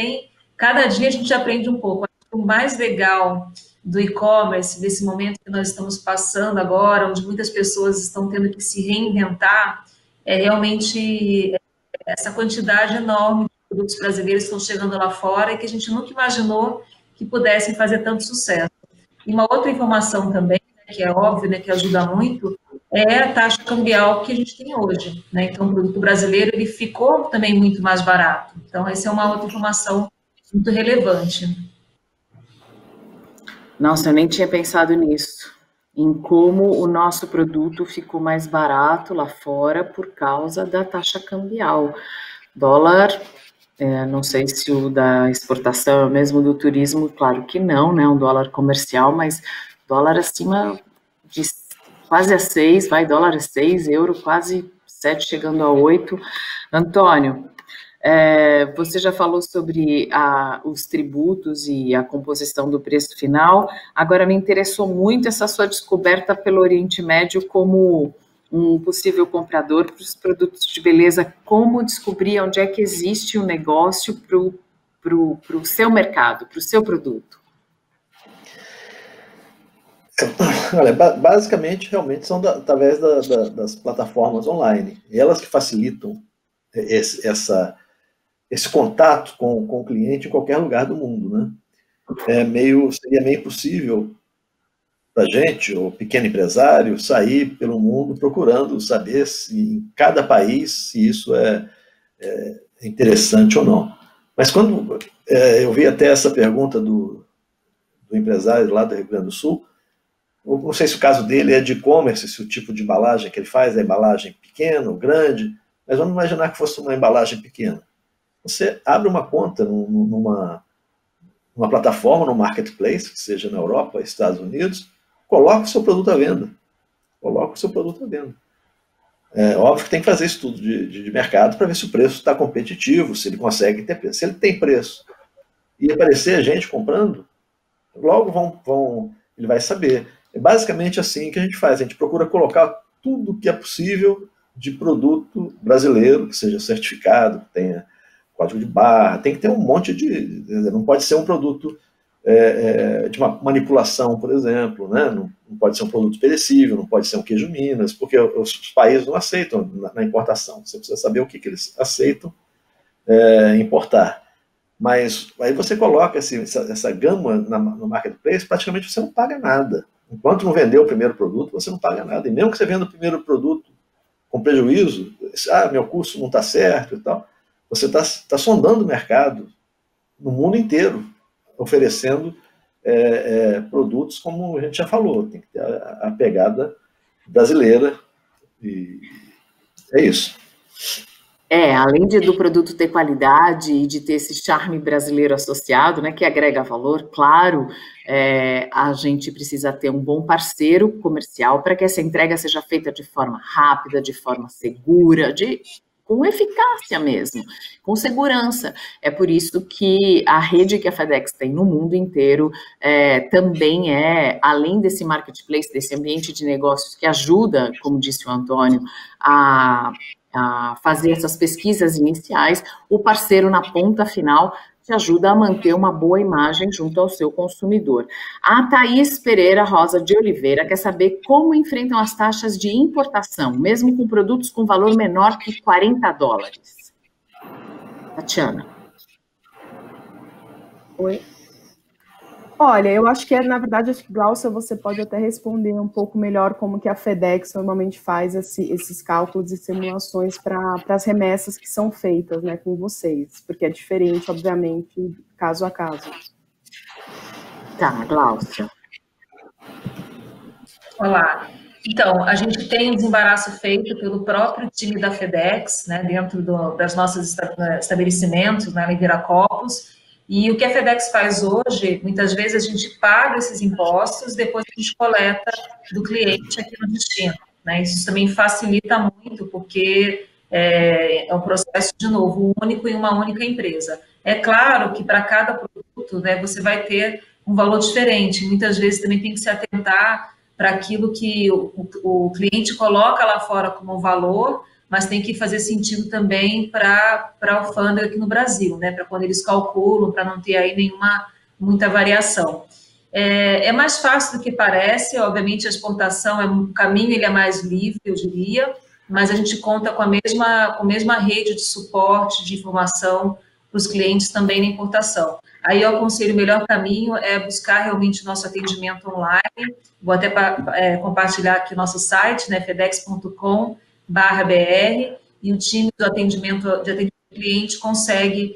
cada dia a gente aprende um pouco. O mais legal do e-commerce, desse momento que nós estamos passando agora, onde muitas pessoas estão tendo que se reinventar, é realmente essa quantidade enorme de produtos brasileiros que estão chegando lá fora e que a gente nunca imaginou que pudessem fazer tanto sucesso. E uma outra informação também, né, que é óbvio, né, que ajuda muito, é a taxa cambial que a gente tem hoje, né? Então, o produto brasileiro ele ficou também muito mais barato. Então, essa é uma outra informação muito relevante. Nossa, eu nem tinha pensado nisso, em como o nosso produto ficou mais barato lá fora por causa da taxa cambial. Dólar, não sei se o da exportação é o mesmo do turismo, claro que não, né? Um dólar comercial, mas dólar acima de quase a 6, vai, dólar a 6, euro quase 7, chegando a 8. Antônio, você já falou sobre os tributos e a composição do preço final. Agora, me interessou muito essa sua descoberta pelo Oriente Médio como um possível comprador para os produtos de beleza. Como descobrir onde é que existe um negócio para o seu mercado, para o seu produto? Olha, basicamente, realmente são através das plataformas online. Elas que facilitam esse contato com o cliente em qualquer lugar do mundo, né? Seria meio impossível para a gente, o pequeno empresário, sair pelo mundo procurando saber se em cada país se isso é interessante ou não. Mas quando eu vi até essa pergunta do empresário lá do Rio Grande do Sul, eu não sei se o caso dele é de e-commerce, se o tipo de embalagem que ele faz é embalagem pequena ou grande, mas vamos imaginar que fosse uma embalagem pequena. Você abre uma conta numa plataforma, no marketplace, que seja na Europa, Estados Unidos, coloca o seu produto à venda. Coloca o seu produto à venda. É óbvio que tem que fazer estudo de mercado para ver se o preço está competitivo, se ele consegue ter preço. Se ele tem preço e aparecer gente comprando, logo ele vai saber. É basicamente assim que a gente faz. A gente procura colocar tudo que é possível de produto brasileiro, que seja certificado, que tenha código de barra, tem que ter um monte de... Não pode ser um produto de uma manipulação, por exemplo, né? Não pode ser um produto perecível, não pode ser um queijo Minas, porque os países não aceitam na importação. Você precisa saber o que eles aceitam importar. Mas aí você coloca essa gama no marketplace, praticamente você não paga nada. Enquanto não vender o primeiro produto, você não paga nada. E mesmo que você venda o primeiro produto com prejuízo, meu custo não está certo e tal, você está sondando o mercado no mundo inteiro, oferecendo produtos, como a gente já falou, tem que ter a pegada brasileira, e é isso. Além do produto ter qualidade e de ter esse charme brasileiro associado, né, que agrega valor, claro, a gente precisa ter um bom parceiro comercial para que essa entrega seja feita de forma rápida, de forma segura, com eficácia mesmo, com segurança. É por isso que a rede que a FedEx tem no mundo inteiro também além desse marketplace, desse ambiente de negócios que ajuda, como disse o Antônio, a fazer essas pesquisas iniciais, o parceiro na ponta final te ajuda a manter uma boa imagem junto ao seu consumidor. A Thaís Pereira Rosa de Oliveira quer saber como enfrentam as taxas de importação, mesmo com produtos com valor menor que $40. Tatiana. Oi. Olha, eu acho que na verdade, Glaucia, você pode até responder um pouco melhor como que a FedEx normalmente faz esses cálculos e simulações para as remessas que são feitas, né, com vocês, porque é diferente, obviamente, caso a caso. Tá, Glaucia. Olá. Então, a gente tem um desembaraço feito pelo próprio time da FedEx, né, dentro das nossos estabelecimentos, né, em Viracopos. E o que a FedEx faz hoje, muitas vezes a gente paga esses impostos, depois a gente coleta do cliente aqui no destino, né? Isso também facilita muito, porque é um processo, de novo, único em uma única empresa. É claro que para cada produto, né, você vai ter um valor diferente. Muitas vezes também tem que se atentar para aquilo que o cliente coloca lá fora como valor, mas tem que fazer sentido também para a alfândega aqui no Brasil, né, para quando eles calculam, para não ter aí muita variação. É mais fácil do que parece, obviamente a exportação, o caminho ele é mais livre, eu diria, mas a gente conta com a mesma rede de suporte, de informação para os clientes também na importação. Aí eu aconselho o melhor caminho é buscar realmente o nosso atendimento online, vou até compartilhar aqui o nosso site, né, fedex.com/br, e o time de atendimento ao cliente consegue,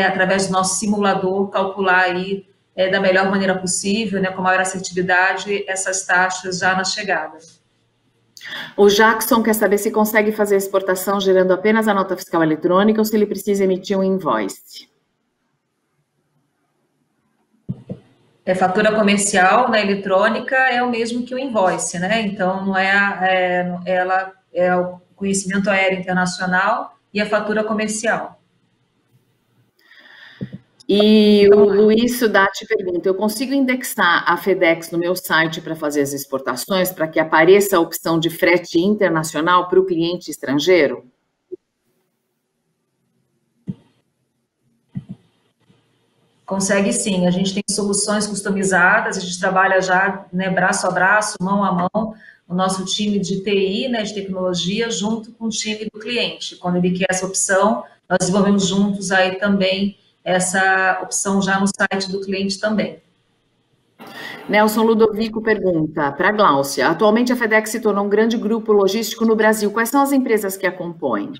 através do nosso simulador, calcular aí da melhor maneira possível, né, com maior assertividade, essas taxas já na chegada. O Jackson quer saber se consegue fazer a exportação gerando apenas a nota fiscal eletrônica ou se ele precisa emitir um invoice. Fatura comercial na eletrônica é o mesmo que o invoice, né? Então, não ela é o conhecimento aéreo internacional e a fatura comercial. E o Luiz Sudati pergunta, eu consigo indexar a FedEx no meu site para fazer as exportações, para que apareça a opção de frete internacional para o cliente estrangeiro? Consegue sim, a gente tem soluções customizadas, a gente trabalha já, né, braço a braço, mão a mão, o nosso time de TI, né, de tecnologia, junto com o time do cliente. Quando ele quer essa opção, nós desenvolvemos juntos aí também essa opção já no site do cliente também. Nelson Ludovico pergunta para a Gláucia, atualmente a FedEx se tornou um grande grupo logístico no Brasil, quais são as empresas que a compõem?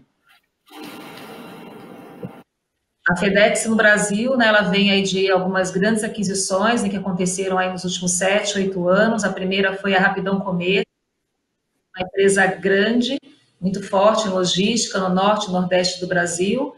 A FedEx no Brasil, né, ela vem aí de algumas grandes aquisições, né, que aconteceram aí nos últimos 7, 8 anos. A primeira foi a Rapidão Comércio, uma empresa grande, muito forte em logística no norte e nordeste do Brasil.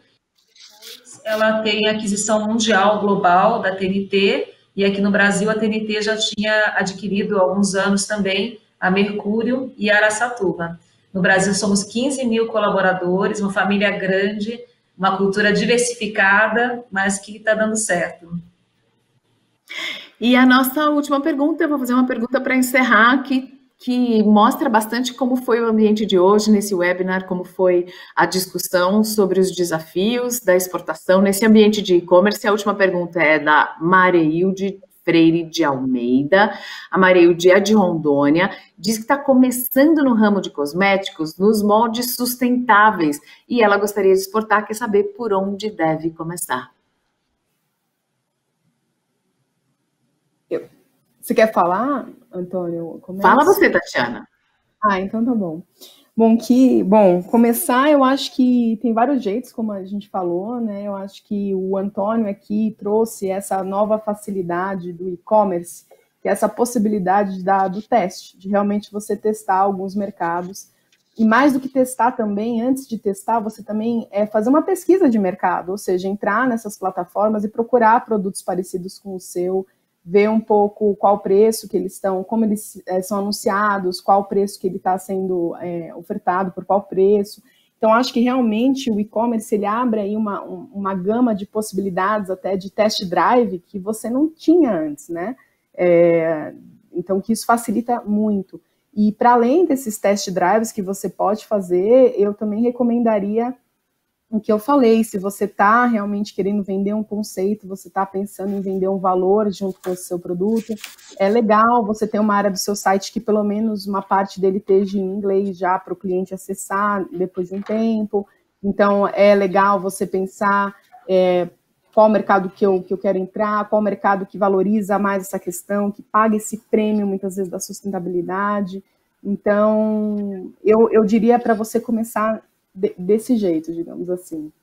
Depois, ela tem a aquisição mundial global da TNT, e aqui no Brasil a TNT já tinha adquirido há alguns anos também a Mercúrio e a Araçatuba. No Brasil somos 15 mil colaboradores, uma família grande, uma cultura diversificada, mas que está dando certo. E a nossa última pergunta, eu vou fazer uma pergunta para encerrar, que mostra bastante como foi o ambiente de hoje nesse webinar, como foi a discussão sobre os desafios da exportação nesse ambiente de e-commerce. A última pergunta é da Mareilde Freire de Almeida. A Mareilde é de Rondônia, diz que está começando no ramo de cosméticos nos moldes sustentáveis e ela gostaria de exportar, quer saber por onde deve começar. Você quer falar, Antônio? Fala você, Tatiana. Então tá bom. Bom, começar, eu acho que tem vários jeitos, como a gente falou, né? Eu acho que o Antônio aqui trouxe essa nova facilidade do e-commerce, que é essa possibilidade do teste, de realmente você testar alguns mercados. E mais do que testar também, antes de testar, você também fazer uma pesquisa de mercado, ou seja, entrar nessas plataformas e procurar produtos parecidos com o seu, ver um pouco qual o preço que eles estão, como eles são anunciados, qual o preço que ele está sendo ofertado, por qual preço. Então, acho que realmente o e-commerce, ele abre aí uma gama de possibilidades até de test drive que você não tinha antes, né? Então, que isso facilita muito. E para além desses test drives que você pode fazer, eu também recomendaria o que eu falei, se você está realmente querendo vender um conceito, você está pensando em vender um valor junto com o seu produto, é legal você ter uma área do seu site que pelo menos uma parte dele esteja em inglês já para o cliente acessar depois de um tempo. Então, é legal você pensar qual mercado que eu quero entrar, qual mercado que valoriza mais essa questão, que paga esse prêmio, muitas vezes, da sustentabilidade. Então, eu diria para você começar desse jeito, digamos assim.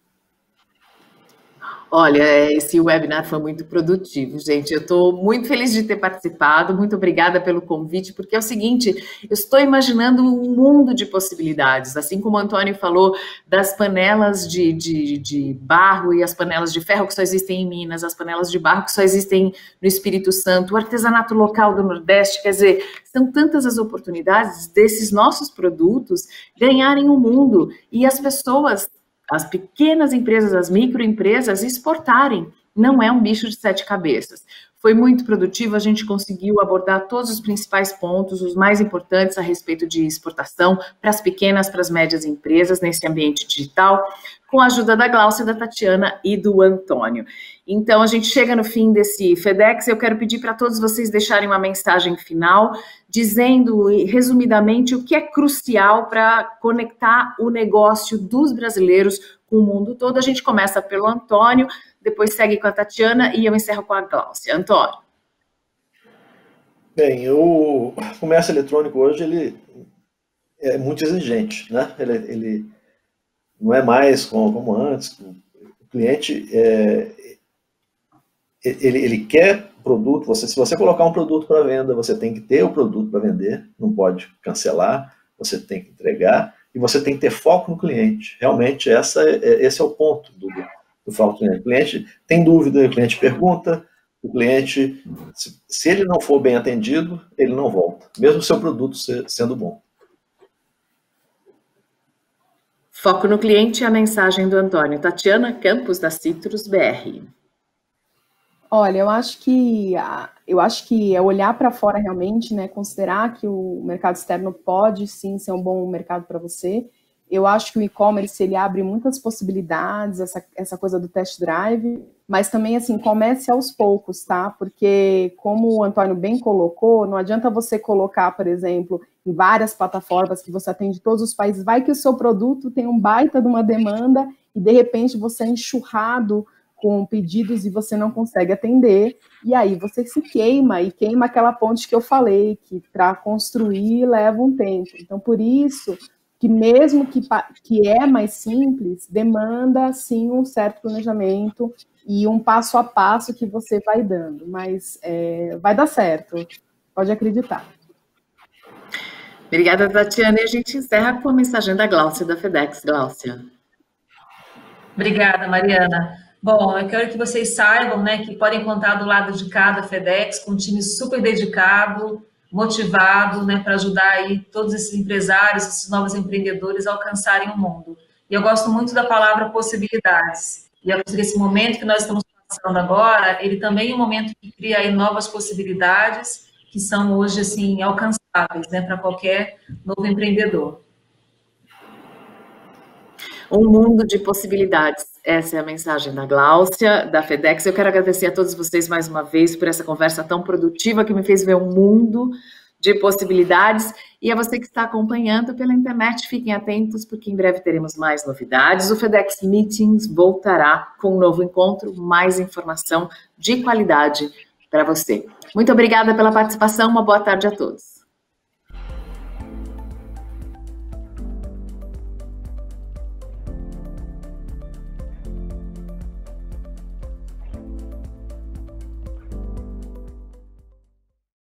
Olha, esse webinar foi muito produtivo, gente. Eu estou muito feliz de ter participado, muito obrigada pelo convite, porque é o seguinte, eu estou imaginando um mundo de possibilidades, assim como o Antônio falou das panelas de barro e as panelas de ferro que só existem em Minas, as panelas de barro que só existem no Espírito Santo, o artesanato local do Nordeste, quer dizer, são tantas as oportunidades desses nossos produtos ganharem o mundo e as pessoas, as pequenas empresas, as microempresas exportarem. Não é um bicho de 7 cabeças. Foi muito produtivo, a gente conseguiu abordar todos os principais pontos, os mais importantes a respeito de exportação para as pequenas, para as médias empresas nesse ambiente digital, com a ajuda da Glaucia, da Tatiana e do Antônio. Então, a gente chega no fim desse FedEx, eu quero pedir para todos vocês deixarem uma mensagem final, dizendo, resumidamente, o que é crucial para conectar o negócio dos brasileiros com o mundo todo. A gente começa pelo Antônio, depois segue com a Tatiana e eu encerro com a Glaucia. Antônio. Bem, o comércio eletrônico hoje, ele é muito exigente, né? Ele não é mais como antes. O cliente, ele quer produto. Se você colocar um produto para venda, você tem que ter o produto para vender, não pode cancelar, você tem que entregar e você tem que ter foco no cliente. Realmente, esse é o ponto do foco no cliente. O cliente tem dúvida, o cliente pergunta, o cliente, se ele não for bem atendido, ele não volta, mesmo o seu produto sendo bom. Foco no cliente é a mensagem do Antônio. Tatiana Campos, da Citrus BR. Olha, eu acho que é olhar para fora realmente, né? Considerar que o mercado externo pode sim ser um bom mercado para você. Eu acho que o e-commerce ele abre muitas possibilidades, essa coisa do test drive, mas também assim comece aos poucos, tá? Porque como o Antônio bem colocou, não adianta você colocar, por exemplo, em várias plataformas que você atende todos os países, vai que o seu produto tem um baita de uma demanda e de repente você é enxurrado com pedidos e você não consegue atender, e aí você se queima, e queima aquela ponte que eu falei, que para construir leva um tempo. Então, por isso, que mesmo que é mais simples, demanda, sim, um certo planejamento e um passo a passo que você vai dando, mas vai dar certo, pode acreditar. Obrigada, Tatiana, e a gente encerra com a mensagem da Glaucia, da FedEx. Glaucia. Obrigada, Mariana. Bom, eu quero que vocês saibam, né, que podem contar do lado de cá da FedEx com um time super dedicado, motivado, né, para ajudar aí todos esses empresários, esses novos empreendedores a alcançarem o mundo. E eu gosto muito da palavra possibilidades. E eu acho que esse momento que nós estamos passando agora, ele também é um momento que cria aí novas possibilidades que são hoje, assim, alcançáveis, né, para qualquer novo empreendedor. Um mundo de possibilidades. Essa é a mensagem da Glaucia, da FedEx. Eu quero agradecer a todos vocês mais uma vez por essa conversa tão produtiva que me fez ver um mundo de possibilidades. E a você que está acompanhando pela internet, fiquem atentos, porque em breve teremos mais novidades. O FedEx Meetings voltará com um novo encontro, mais informação de qualidade para você. Muito obrigada pela participação, uma boa tarde a todos.